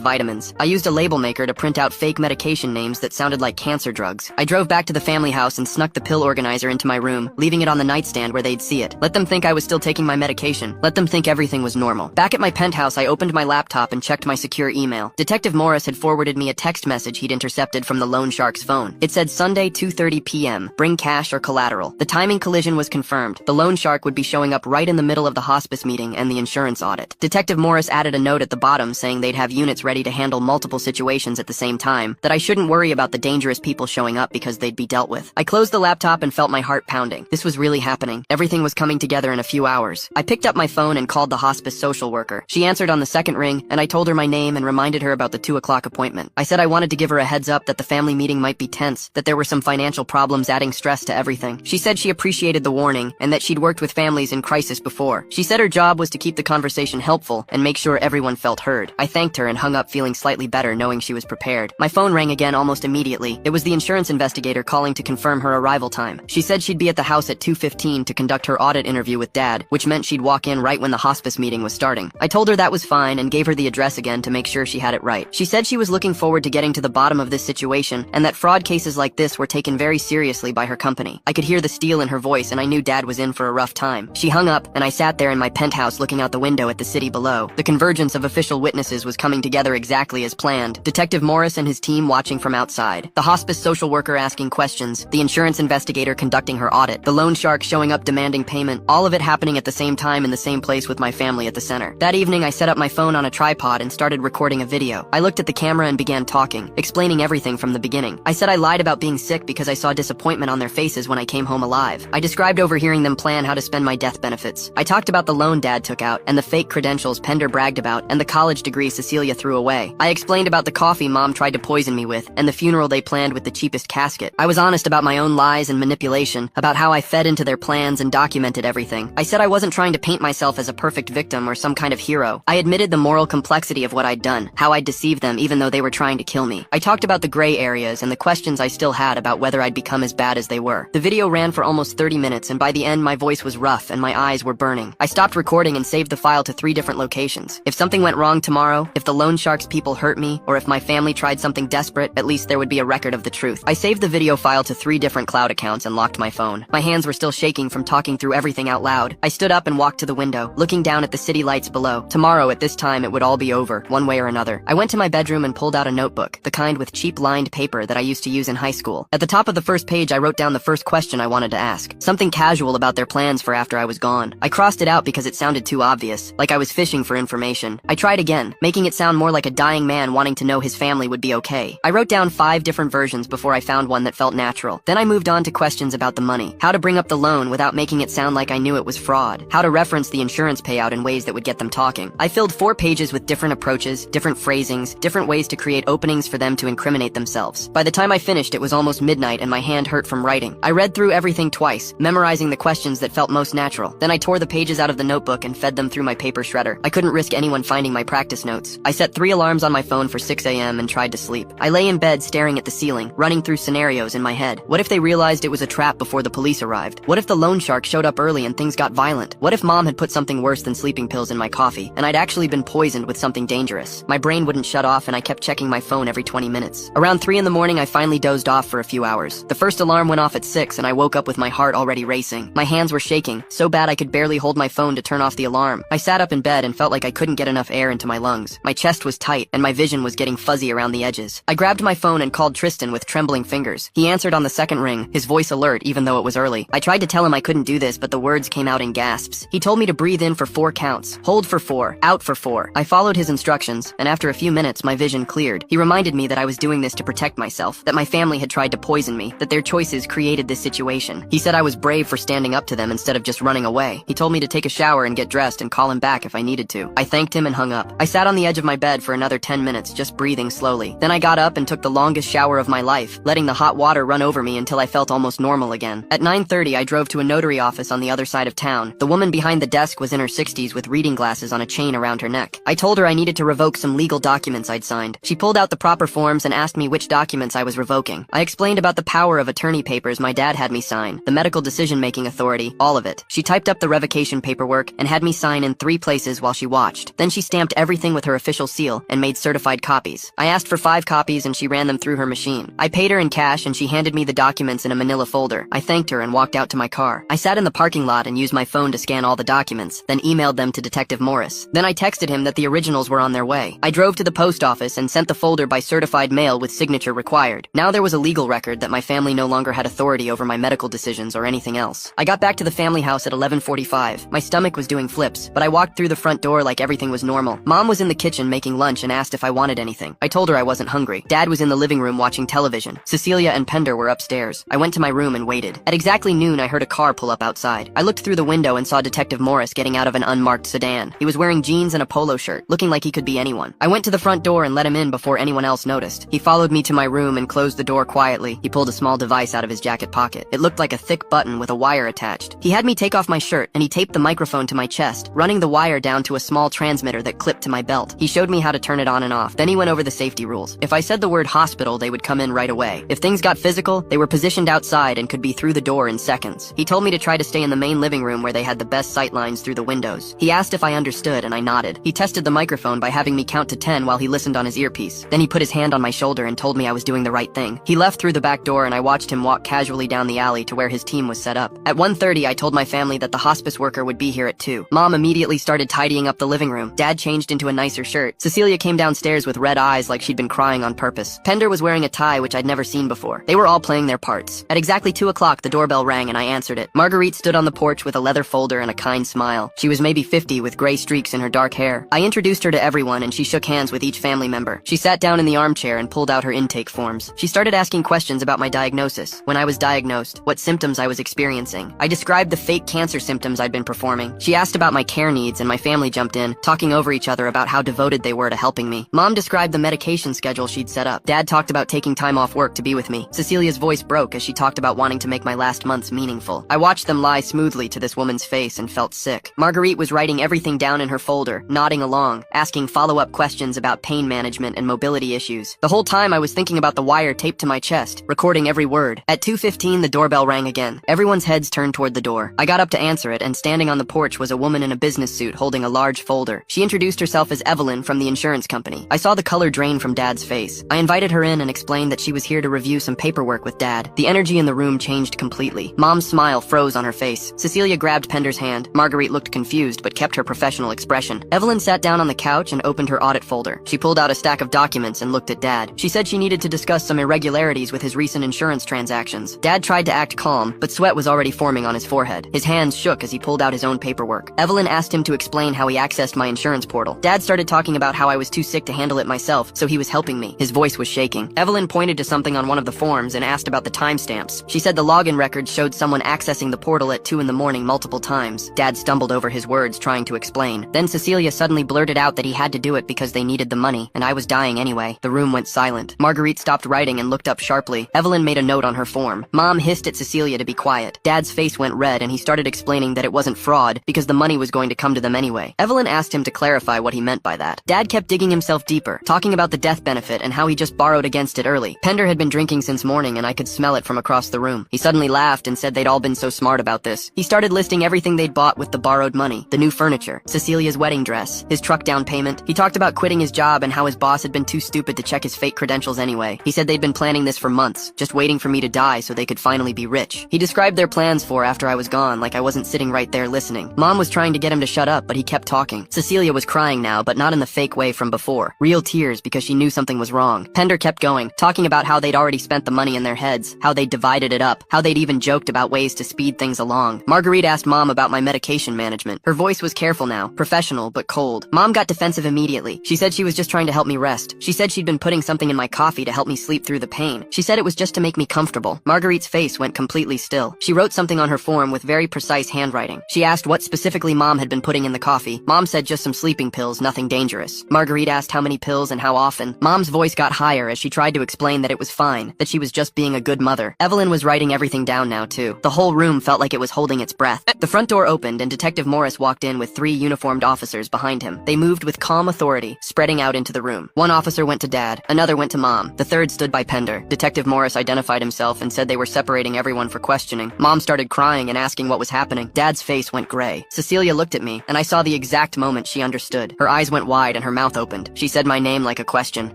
vitamins. I used a label maker to print out fake medication names that sounded like cancer drugs. I drove back to the family house and snuck the pill organizer into my room, leaving it on the nightstand where they'd see it. Let them think I was still taking my medication. Let them think everything was normal. Back at my penthouse, I opened my laptop and checked my secure email. Detective Morris had forwarded me a text message he'd intercepted from the loan shark's phone. It said Sunday 2:30 p.m. Bring cash or collateral. The timing collision was confirmed. The loan shark would be showing up right in the middle of the hospice meeting and the insurance audit. Detective Morris added a note at the bottom saying they'd have units ready to handle multiple situations at the same time, that I shouldn't worry about the dangerous people showing up because they'd be dealt with. I closed the laptop and felt my heart pounding. This was really happening. Everything was coming together in a few hours. I picked up my phone and called the hospice social worker. She answered on the second ring, and I told her my name and reminded her about the 2 o'clock appointment. I said I wanted to give her a heads up that the family meeting might be tense, that there were some financial problems adding stress to everything. She said she appreciated the warning and that she'd worked with families in crisis before. She said her job was to keep the conversation helpful and make sure everyone felt heard. I thanked her and hung up feeling slightly better knowing she was prepared. My phone rang again almost immediately. It was the insurance investigator calling to confirm her arrival time. She said she'd be at the house at 2:15 to conduct her audit interview with Dad, which meant she'd walk in right when the hospice meeting was starting. I told her that was fine and gave her the address again to make sure she had it right. She said she was looking forward to getting to the bottom of this situation and that fraud cases like this were taken very seriously by her company. I could hear the steel in her voice and I knew Dad was in for a rough time. She hung up and I sat there in my penthouse looking out the window at the city below. The convergence of official witnesses was coming together exactly as planned. Detective Morris and his team watching from outside. The hospice social worker asking questions. The insurance investigator conducting her audit. The loan shark showing up demanding payment. All of it happening at the same time in the same place with my family at the center. That evening I set up my phone on a tripod and started recording a video. I looked at the camera and began talking, explaining everything from the beginning. I said I lied about being sick because I saw disappointment on their faces when I came home alive. I described overhearing them plan how to spend my death benefits. I talked about the loan Dad took out and the fake credentials Pender bragged about and the college degree Cecilia threw away. I explained about the coffee Mom tried to poison me with and the funeral they planned with the cheapest casket. I was honest about my own lies and manipulation, about how I fed into their plans and documented everything. I said I wasn't trying to paint myself as a perfect victim or some kind of hero. I admitted the moral complexity of what I'd done, how I'd deceived them even though they were trying to kill me. I talked about the gray areas and the questions I still had about whether I'd become as bad as they were. The video ran for almost 30 minutes and by the end my voice was rough and my eyes were burning. I stopped recording and saved the file to 3 different locations. If something went wrong tomorrow, if the loan shark's people hurt me, or if my family tried something desperate, at least there would be a record of the truth. I saved the video file to 3 different cloud accounts and locked my phone. My hands were still shaking from talking through everything out loud. I stood up and walked to the window, looking down at the city lights below. Tomorrow at this time it would all be over, one way or another. I went to my bedroom and pulled out a notebook, the kind with cheap lined paper that I used to use in high school. At the top of the first page I wrote down the first question I wanted to ask. Something casual about their plans for after I was gone. I crossed it out because it sounded too obvious, like I was fishing for information. I tried again, making it sound more like a dying man wanting to know his family would be okay. I wrote down 5 different versions before I found one that felt natural. Then I moved on to questions about the money. How to bring up the loan without making it sound like I knew it was fraud. How to reference the insurance payout in ways that would get them talking. I filled 4 pages with different approaches, different phrasings, different ways to create openings for them to incriminate themselves. By the time I finished, it was almost midnight and my hand hurt from writing. I read through everything twice, memorizing the questions that felt most natural. Then I tore the pages out of the notebook and fed them through my paper shredder. I couldn't risk anyone finding my practice notes. I set 3 alarms on my phone for 6 a.m. and tried to sleep. I lay in bed staring at the ceiling, running through scenarios in my head. What if they realized it was a trap before the police arrived? What if the loan shark showed up early and things got violent? What if Mom had put something worse than sleeping pills in my coffee, and I'd actually been poisoned with something dangerous? My brain wouldn't shut off and I kept checking my phone every 20 minutes. Around 3 in the morning I finally dozed off for a few hours. The first alarm went off at 6 and I woke up with my heart already racing. My hands were shaking, so bad I could barely hold my phone to turn off the alarm. I sat up in bed and felt like I couldn't get enough air into my lungs. My chest was tight and my vision was getting fuzzy around the edges. I grabbed my phone and called Tristan with trembling fingers. He answered on the second ring, his voice alert even though it was early. I tried to tell him I couldn't do this, but the words came out in gasps. He told me to breathe in for 4 counts, hold for 4, out for 4. I followed his instructions, and after a few minutes my vision cleared. He reminded me that I was doing this to protect myself, that my family had tried to poison me, that their choices created this situation. He said I was brave for standing up to them instead of just running away. He told me to take a shower and get dressed and call him back if I needed to. I thanked him and hung up. I sat on the edge of my bed for another 10 minutes, just breathing slowly. Then I got up and took the longest shower of my life, letting the hot water run over me until I felt almost normal again. At 9:30 I drove to a notary office on the other side of town. The woman behind the desk was in her 60s with with reading glasses on a chain around her neck. I told her I needed to revoke some legal documents I'd signed. She pulled out the proper forms and asked me which documents I was revoking. I explained about the power of attorney papers my dad had me sign, the medical decision-making authority, all of it. She typed up the revocation paperwork and had me sign in 3 places while she watched. Then she stamped everything with her official seal and made certified copies. I asked for 5 copies and she ran them through her machine. I paid her in cash and she handed me the documents in a manila folder. I thanked her and walked out to my car. I sat in the parking lot and used my phone to scan all the documents, then emailed them to Detective Morris. Then I texted him that the originals were on their way. I drove to the post office and sent the folder by certified mail with signature required. Now there was a legal record that my family no longer had authority over my medical decisions or anything else. I got back to the family house at 11:45. My stomach was doing flips, but I walked through the front door like everything was normal. Mom was in the kitchen making lunch and asked if I wanted anything. I told her I wasn't hungry. Dad was in the living room watching television. Cecilia and Pender were upstairs. I went to my room and waited. At exactly noon, I heard a car pull up outside. I looked through the window and saw Detective Morris getting out of an unmarked sedan. He was wearing jeans and a polo shirt, looking like he could be anyone. I went to the front door and let him in before anyone else noticed. He followed me to my room and closed the door quietly. He pulled a small device out of his jacket pocket. It looked like a thick button with a wire attached. He had me take off my shirt and he taped the microphone to my chest, running the wire down to a small transmitter that clipped to my belt. He showed me how to turn it on and off. Then he went over the safety rules. If I said the word hospital, they would come in right away. If things got physical, they were positioned outside and could be through the door in seconds. He told me to try to stay in the main living room where they had the best sight lines through the windows. He asked if I understood and I nodded. He tested the microphone by having me count to 10 while he listened on his earpiece. Then he put his hand on my shoulder and told me I was doing the right thing. He left through the back door and I watched him walk casually down the alley to where his team was set up. At 1:30, I told my family that the hospice worker would be here at 2. Mom immediately started tidying up the living room. Dad changed into a nicer shirt. Cecilia came downstairs with red eyes like she'd been crying on purpose. Pender was wearing a tie which I'd never seen before. They were all playing their parts. At exactly 2 o'clock, the doorbell rang and I answered it. Marguerite stood on the porch with a leather folder and a kind smile. She was maybe 50 with gray streaks in her dark hair. I introduced her to everyone and she shook hands with each family member. She sat down in the armchair and pulled out her intake forms. She started asking questions about my diagnosis, when I was diagnosed, what symptoms I was experiencing. I described the fake cancer symptoms I'd been performing. She asked about my care needs and my family jumped in, talking over each other about how devoted they were to helping me. Mom described the medication schedule she'd set up. Dad talked about taking time off work to be with me. Cecilia's voice broke as she talked about wanting to make my last months meaningful. I watched them lie smoothly to this woman's face and felt sick. Marguerite was writing everything down in her folder, nodding along, asking follow-up questions about pain management and mobility issues. The whole time I was thinking about the wire taped to my chest, recording every word. At 2:15, the doorbell rang again. Everyone's heads turned toward the door. I got up to answer it, and standing on the porch was a woman in a business suit holding a large folder. She introduced herself as Evelyn from the insurance company. I saw the color drain from Dad's face. I invited her in and explained that she was here to review some paperwork with Dad. The energy in the room changed completely. Mom's smile froze on her face. Cecilia grabbed Pender's hand. Marguerite looked confused but kept her professional expression. Evelyn sat down on the couch and opened her audit folder. She pulled out a stack of documents and looked at Dad. She said she needed to discuss some irregularities with his recent insurance transactions. Dad tried to act calm, but sweat was already forming on his forehead. His hands shook as he pulled out his own paperwork. Evelyn asked him to explain how he accessed my insurance portal. Dad started talking about how I was too sick to handle it myself, so he was helping me. His voice was shaking. Evelyn pointed to something on one of the forms and asked about the timestamps. She said the login records showed someone accessing the portal at 2 in the morning multiple times. Dad stumbled over his words trying to explain. Then Cecilia suddenly blurted out that he had to do it because they needed the money, and I was dying anyway. The room went silent. Marguerite stopped writing and looked up sharply. Evelyn made a note on her form. Mom hissed at Cecilia to be quiet. Dad's face went red and he started explaining that it wasn't fraud because the money was going to come to them anyway. Evelyn asked him to clarify what he meant by that. Dad kept digging himself deeper, talking about the death benefit and how he just borrowed against it early. Pender had been drinking since morning and I could smell it from across the room. He suddenly laughed and said they'd all been so smart about this. He started listing everything they'd bought with the borrowed money. The new furniture, Cecilia's wedding dress, his truck down payment. He talked about quitting his job and how his boss had been too stupid to check his fake credentials anyway. He said they'd been planning this for months, just waiting for me to die so they could finally be rich. He described their plans for after I was gone like I wasn't sitting right there listening. Mom was trying to get him to shut up, but he kept talking. Cecilia was crying now, but not in the fake way from before. Real tears because she knew something was wrong. Pender kept going, talking about how they'd already spent the money in their heads, how they'd divided it up, how they'd even joked about ways to speed things along. Marguerite asked Mom about my medication management. Her voice was careful now, professional but cold. Mom got defensive immediately. She said she was just trying to help me rest. She said she'd been putting something in my coffee to help me sleep through the pain. She said it was just to make me comfortable. Marguerite's face went completely still. She wrote something on her form with very precise handwriting. She asked what specifically Mom had been putting in the coffee. Mom said just some sleeping pills, nothing dangerous. Marguerite asked how many pills and how often. Mom's voice got higher as she tried to explain that it was fine, that she was just being a good mother. Evelyn was writing everything down now too. The whole room felt like it was holding its breath. The front door opened and Detective Morris walked walked in with 3 uniformed officers behind him. They moved with calm authority, spreading out into the room. One officer went to Dad, another went to Mom, the third stood by Pender. Detective Morris identified himself and said they were separating everyone for questioning. Mom started crying and asking what was happening. Dad's face went gray. Cecilia looked at me, and I saw the exact moment she understood. Her eyes went wide and her mouth opened. She said my name like a question.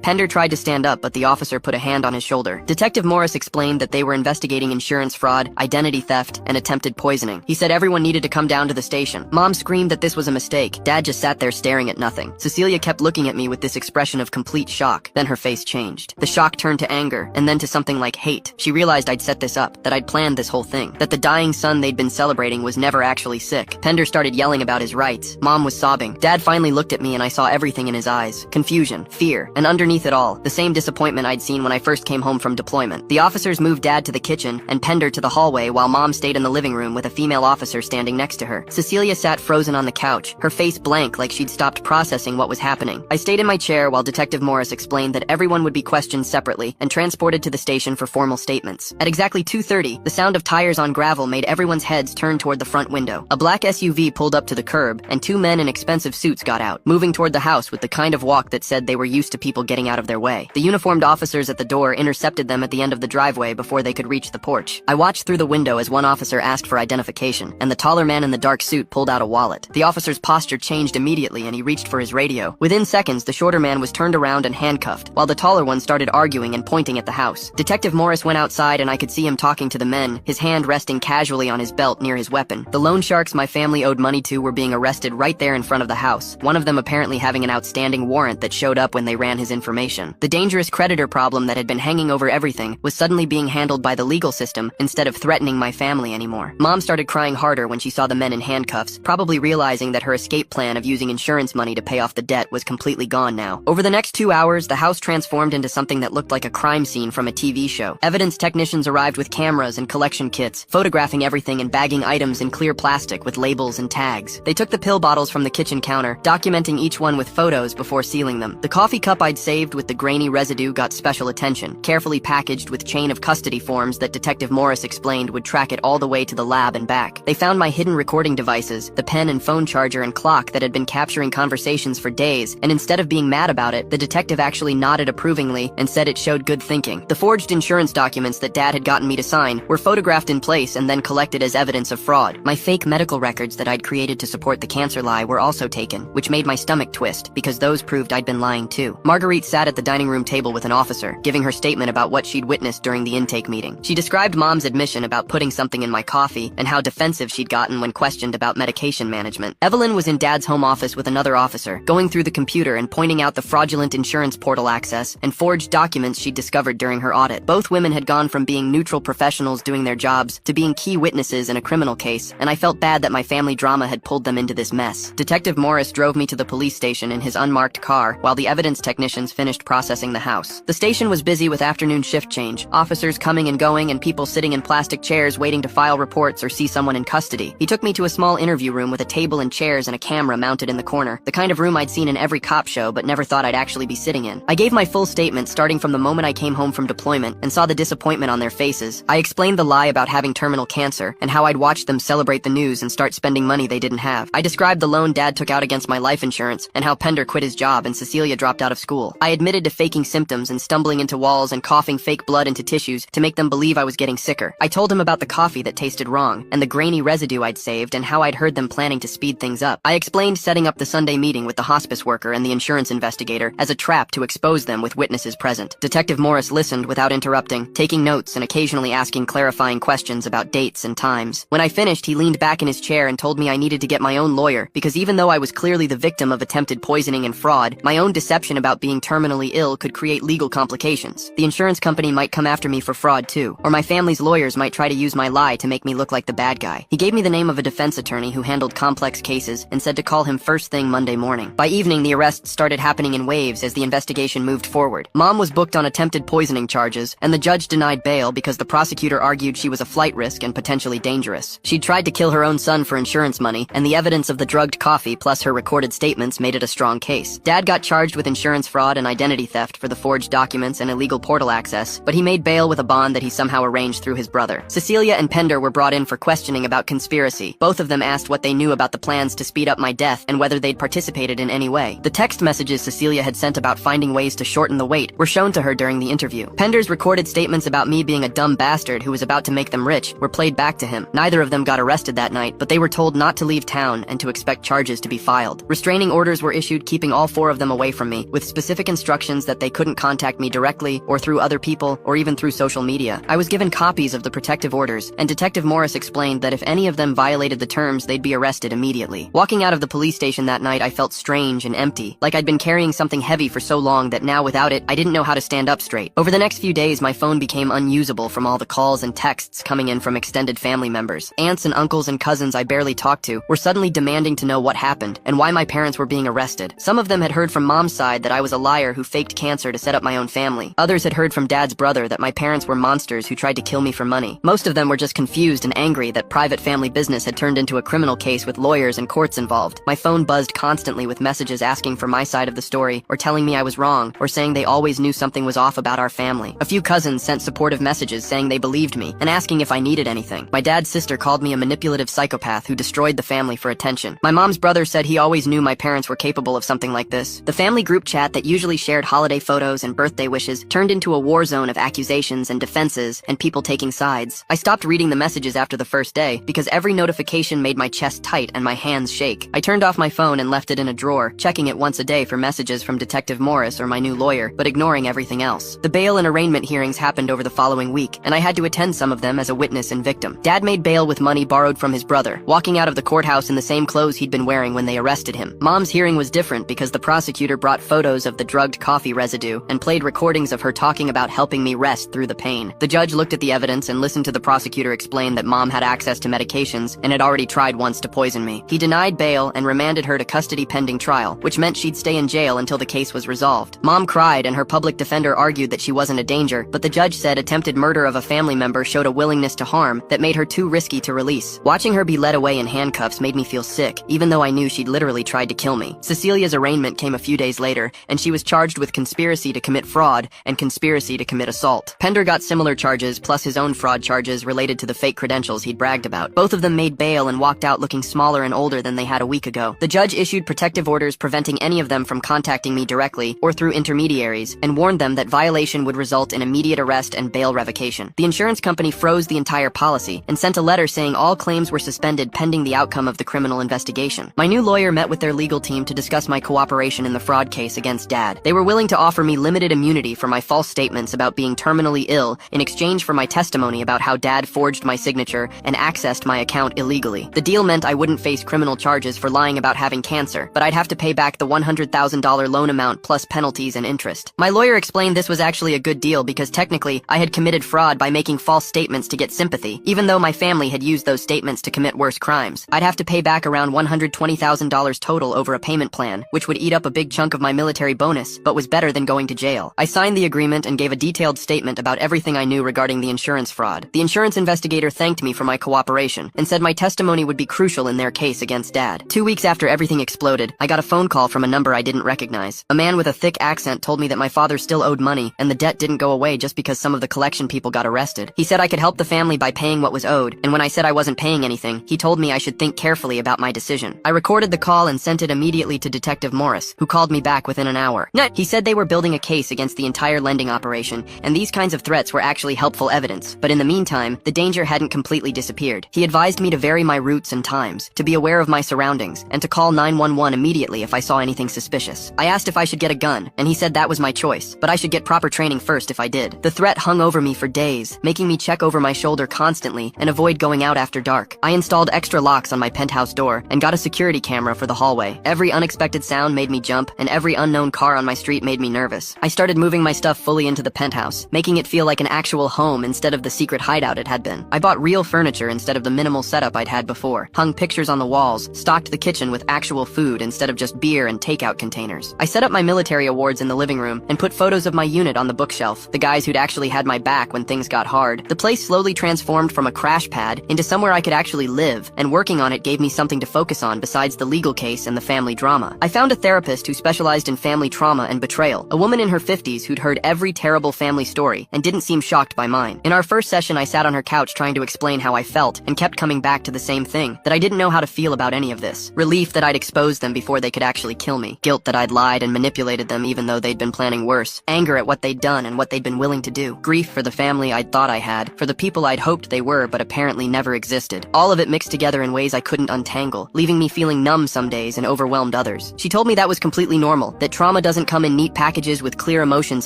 Pender tried to stand up, but the officer put a hand on his shoulder. Detective Morris explained that they were investigating insurance fraud, identity theft, and attempted poisoning. He said everyone needed to come down to the station. Mom screamed that this was a mistake. Dad just sat there staring at nothing. Cecilia kept looking at me with this expression of complete shock. Then her face changed. The shock turned to anger, and then to something like hate. She realized I'd set this up, that I'd planned this whole thing, that the dying son they'd been celebrating was never actually sick. Pender started yelling about his rights. Mom was sobbing. Dad finally looked at me and I saw everything in his eyes. Confusion, fear, and underneath it all, the same disappointment I'd seen when I first came home from deployment. The officers moved Dad to the kitchen and Pender to the hallway while Mom stayed in the living room with a female officer standing next to her. Cecilia sat frozen on the couch, her face blank like she'd stopped processing what was happening. I stayed in my chair while Detective Morris explained that everyone would be questioned separately and transported to the station for formal statements. At exactly 2:30, the sound of tires on gravel made everyone's heads turn toward the front window. A black SUV pulled up to the curb, and 2 men in expensive suits got out, moving toward the house with the kind of walk that said they were used to people getting out of their way. The uniformed officers at the door intercepted them at the end of the driveway before they could reach the porch. I watched through the window as one officer asked for identification, and the taller man in the dark suit pulled out a wallet. The officer's posture changed immediately and he reached for his radio. Within seconds, the shorter man was turned around and handcuffed, while the taller one started arguing and pointing at the house. Detective Morris went outside and I could see him talking to the men, his hand resting casually on his belt near his weapon. The loan sharks my family owed money to were being arrested right there in front of the house, one of them apparently having an outstanding warrant that showed up when they ran his information. The dangerous creditor problem that had been hanging over everything was suddenly being handled by the legal system instead of threatening my family anymore. Mom started crying harder when she saw the men in handcuffs, probably realizing that her escape plan of using insurance money to pay off the debt was completely gone now. Over the next 2 hours, the house transformed into something that looked like a crime scene from a TV show. Evidence technicians arrived with cameras and collection kits, photographing everything and bagging items in clear plastic with labels and tags. They took the pill bottles from the kitchen counter, documenting each one with photos before sealing them. The coffee cup I'd saved with the grainy residue got special attention, carefully packaged with chain of custody forms that Detective Morris explained would track it all the way to the lab and back. They found my hidden recording devices, the pen and phone charger and clock that had been capturing conversations for days, and instead of being mad about it, the detective actually nodded approvingly and said it showed good thinking. The forged insurance documents that Dad had gotten me to sign were photographed in place and then collected as evidence of fraud. My fake medical records that I'd created to support the cancer lie were also taken, which made my stomach twist because those proved I'd been lying too. Marguerite sat at the dining room table with an officer, giving her statement about what she'd witnessed during the intake meeting. She described Mom's admission about putting something in my coffee and how defensive she'd gotten when questioned about medication management. Evelyn was in Dad's home office with another officer, going through the computer and pointing out the fraudulent insurance portal access and forged documents she'd discovered during her audit. Both women had gone from being neutral professionals doing their jobs to being key witnesses in a criminal case, and I felt bad that my family drama had pulled them into this mess. Detective Morris drove me to the police station in his unmarked car while the evidence technicians finished processing the house. The station was busy with afternoon shift change, officers coming and going and people sitting in plastic chairs waiting to file reports or see someone in custody. He took me to a small interview room with a table and chairs and a camera mounted in the corner, the kind of room I'd seen in every cop show but never thought I'd actually be sitting in. I gave my full statement starting from the moment I came home from deployment and saw the disappointment on their faces. I explained the lie about having terminal cancer and how I'd watched them celebrate the news and start spending money they didn't have. I described the loan Dad took out against my life insurance and how Pender quit his job and Cecilia dropped out of school. I admitted to faking symptoms and stumbling into walls and coughing fake blood into tissues to make them believe I was getting sicker. I told him about the coffee that tasted wrong and the grainy residue I'd saved and how I'd heard them planning to speed things up. I explained setting up the Sunday meeting with the hospice worker and the insurance investigator as a trap to expose them with witnesses present. Detective Morris listened without interrupting, taking notes and occasionally asking clarifying questions about dates and times. When I finished, he leaned back in his chair and told me I needed to get my own lawyer because even though I was clearly the victim of attempted poisoning and fraud, my own deception about being terminally ill could create legal complications. The insurance company might come after me for fraud too, or my family's lawyers might try to use my lie to make me look like the bad guy. He gave me the name of a defense attorney who handled complex cases and said to call him first thing Monday morning. By evening, the arrests started happening in waves as the investigation moved forward. Mom was booked on attempted poisoning charges, and the judge denied bail because the prosecutor argued she was a flight risk and potentially dangerous. She'd tried to kill her own son for insurance money, and the evidence of the drugged coffee plus her recorded statements made it a strong case. Dad got charged with insurance fraud and identity theft for the forged documents and illegal portal access, but he made bail with a bond that he somehow arranged through his brother. Cecilia and Pender were brought in for questioning about conspiracy. Both of them asked what they knew about the plans to speed up my death and whether they'd participated in any way. The text messages Cecilia had sent about finding ways to shorten the wait were shown to her during the interview. Pender's recorded statements about me being a dumb bastard who was about to make them rich were played back to him. Neither of them got arrested that night, but they were told not to leave town and to expect charges to be filed. Restraining orders were issued keeping all four of them away from me, with specific instructions that they couldn't contact me directly or through other people or even through social media. I was given copies of the protective orders, and Detective Morris explained that if any of them violated the terms, they'd be arrested immediately. Walking out of the police station that night, I felt strange and empty, like I'd been carrying something heavy for so long that now without it, I didn't know how to stand up straight. Over the next few days, my phone became unusable from all the calls and texts coming in from extended family members. Aunts and uncles and cousins I barely talked to were suddenly demanding to know what happened and why my parents were being arrested. Some of them had heard from Mom's side that I was a liar who faked cancer to set up my own family. Others had heard from Dad's brother that my parents were monsters who tried to kill me for money. Most of them were just confused and angry that private family business had turned into a criminal case with lawyers and courts involved. My phone buzzed constantly with messages asking for my side of the story, or telling me I was wrong, or saying they always knew something was off about our family. A few cousins sent supportive messages saying they believed me and asking if I needed anything. My dad's sister called me a manipulative psychopath who destroyed the family for attention. My mom's brother said he always knew my parents were capable of something like this. The family group chat that usually shared holiday photos and birthday wishes turned into a war zone of accusations and defenses and people taking sides. I stopped reading the messages after the first day because every notification made my chest tight and my hands shake. I turned off my phone and left it in a drawer, checking it once a day for messages from Detective Morris or my new lawyer, but ignoring everything else. The bail and arraignment hearings happened over the following week, and I had to attend some of them as a witness and victim. Dad made bail with money borrowed from his brother, walking out of the courthouse in the same clothes he'd been wearing when they arrested him. Mom's hearing was different because the prosecutor brought photos of the drugged coffee residue and played recordings of her talking about helping me rest through the pain. The judge looked at the evidence and listened to the prosecutor explain that Mom had access to medications and had already tried once to poison me. He denied bail and remanded her to custody pending trial, which meant she'd stay in jail until the case was resolved. Mom cried and her public defender argued that she wasn't a danger, but the judge said attempted murder of a family member showed a willingness to harm that made her too risky to release. Watching her be led away in handcuffs made me feel sick, even though I knew she'd literally tried to kill me. Cecilia's arraignment came a few days later, and she was charged with conspiracy to commit fraud and conspiracy to commit assault. Pender got similar charges, plus his own fraud charges related to the fake credentials he'd bragged about. Both of them made bail and walked out looking smaller and older than they had a week ago. The judge issued protective orders preventing any of them from contacting me directly or through intermediaries, and warned them that violation would result in immediate arrest and bail revocation. The insurance company froze the entire policy and sent a letter saying all claims were suspended pending the outcome of the criminal investigation. My new lawyer met with their legal team to discuss my cooperation in the fraud case against Dad. They were willing to offer me limited immunity for my false statements about being terminally ill in exchange for my testimony about how Dad forged my signature and accessed my account illegally. The deal meant I wouldn't face criminal charges for lying about having cancer, but I'd have to pay back the $100,000 loan amount plus penalties and interest. My lawyer explained this was actually a good deal because technically I had committed fraud by making false statements to get sympathy, even though my family had used those statements to commit worse crimes. I'd have to pay back around $120,000 total over a payment plan, which would eat up a big chunk of my military bonus, but was better than going to jail. I signed the agreement and gave a detailed statement about everything I knew regarding the insurance fraud. The insurance investigator thanked me for my cooperation and said my testimony would be crucial in their case against Dad. 2 weeks after everything exploded, I got a phone call from a number I didn't recognize. A man with a thick accent told me that my father still owed money and the debt didn't go away just because some of the collection people got arrested. He said I could help the family by paying what was owed, and when I said I wasn't paying anything, he told me I should think carefully about my decision. I recorded the call and sent it immediately to Detective Morris, who called me back within an hour. He said they were building a case against the entire lending operation, and these kinds of threats were actually helpful evidence, but in the meantime, the danger hadn't completely disappeared. He advised me to vary my routes and times, to be aware of my surroundings, and to call 911 immediately if I saw anything suspicious. I asked if I should get a gun, and he said that was my choice, but I should get proper training first if I did. The threat hung over me for days, making me check over my shoulder constantly and avoid going out after dark. I installed extra locks on my penthouse door and got a security camera for the hallway. Every unexpected sound made me jump, and every unknown car on my street made me nervous. I started moving my stuff fully into the penthouse, making it feel like an actual home instead of the secret hideout it had been. I bought real furniture instead of the minimal setup I'd had before, hung pictures on the walls, stocked the kitchen with actual food instead of just beer and takeout containers. I set up my military awards in the living room and put photos of my unit on the bookshelf, the guys who'd actually had my back when things got hard. The place slowly transformed from a crash pad into somewhere I could actually live, and working on it gave me something to focus on besides the legal case and the family drama. I found a therapist who specialized in family trauma and betrayal, a woman in her 50s who'd heard every terrible family story and didn't seem shocked by mine. In our first session, I sat on her couch trying to explain how I felt and kept coming back to the same thing, that I didn't know know how to feel about any of this. Relief that I'd exposed them before they could actually kill me. Guilt that I'd lied and manipulated them even though they'd been planning worse. Anger at what they'd done and what they'd been willing to do. Grief for the family I'd thought I had, for the people I'd hoped they were but apparently never existed. All of it mixed together in ways I couldn't untangle, leaving me feeling numb some days and overwhelmed others. She told me that was completely normal, that trauma doesn't come in neat packages with clear emotions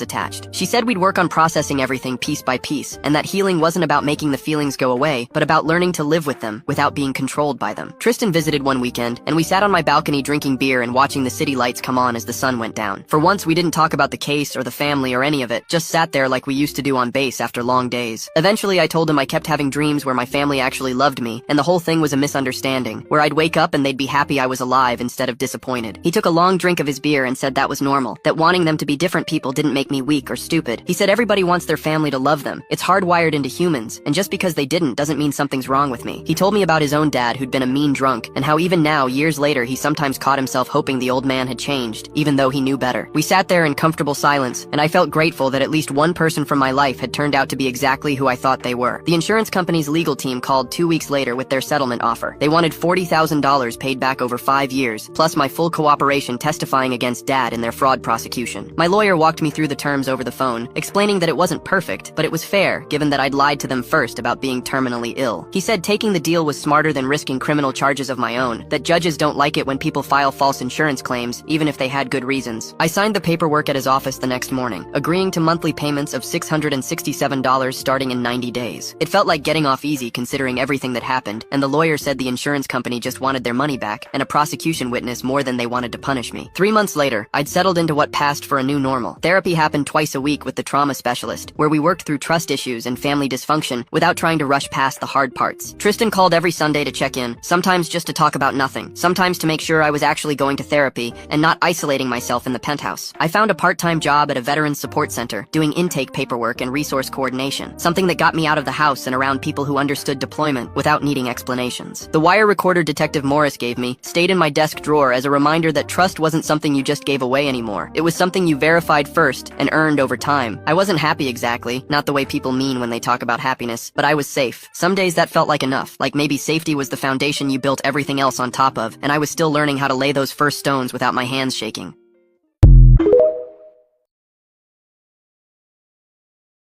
attached. She said we'd work on processing everything piece by piece, and that healing wasn't about making the feelings go away, but about learning to live with them without being controlled by them. Tristan visited one weekend, and we sat on my balcony drinking beer and watching the city lights come on as the sun went down. For once, we didn't talk about the case or the family or any of it, just sat there like we used to do on base after long days. Eventually, I told him I kept having dreams where my family actually loved me, and the whole thing was a misunderstanding, where I'd wake up and they'd be happy I was alive instead of disappointed. He took a long drink of his beer and said that was normal, that wanting them to be different people didn't make me weak or stupid. He said everybody wants their family to love them. It's hardwired into humans, and just because they didn't doesn't mean something's wrong with me. He told me about his own dad who'd been a mean drunk, and how even now, years later, he sometimes caught himself hoping the old man had changed, even though he knew better. We sat there in comfortable silence, and I felt grateful that at least one person from my life had turned out to be exactly who I thought they were. The insurance company's legal team called 2 weeks later with their settlement offer. They wanted $40,000 paid back over 5 years, plus my full cooperation testifying against Dad in their fraud prosecution. My lawyer walked me through the terms over the phone, explaining that it wasn't perfect, but it was fair, given that I'd lied to them first about being terminally ill. He said taking the deal was smarter than risking criminal charges of my own, that judges don't like it when people file false insurance claims, even if they had good reasons. I signed the paperwork at his office the next morning, agreeing to monthly payments of $667 starting in 90 days. It felt like getting off easy considering everything that happened, and the lawyer said the insurance company just wanted their money back, and a prosecution witness more than they wanted to punish me. 3 months later, I'd settled into what passed for a new normal. Therapy happened twice a week with the trauma specialist, where we worked through trust issues and family dysfunction without trying to rush past the hard parts. Tristan called every Sunday to check in, sometimes just to talk about nothing, sometimes to make sure I was actually going to therapy and not isolating myself in the penthouse. I found a part-time job at a veterans support center, doing intake paperwork and resource coordination, something that got me out of the house and around people who understood deployment without needing explanations. The wire recorder Detective Morris gave me stayed in my desk drawer as a reminder that trust wasn't something you just gave away anymore. It was something you verified first and earned over time. I wasn't happy exactly, not the way people mean when they talk about happiness, but I was safe. Some days that felt like enough, like maybe safety was the foundation you built everything else on top of, and I was still learning how to lay those first stones without my hands shaking.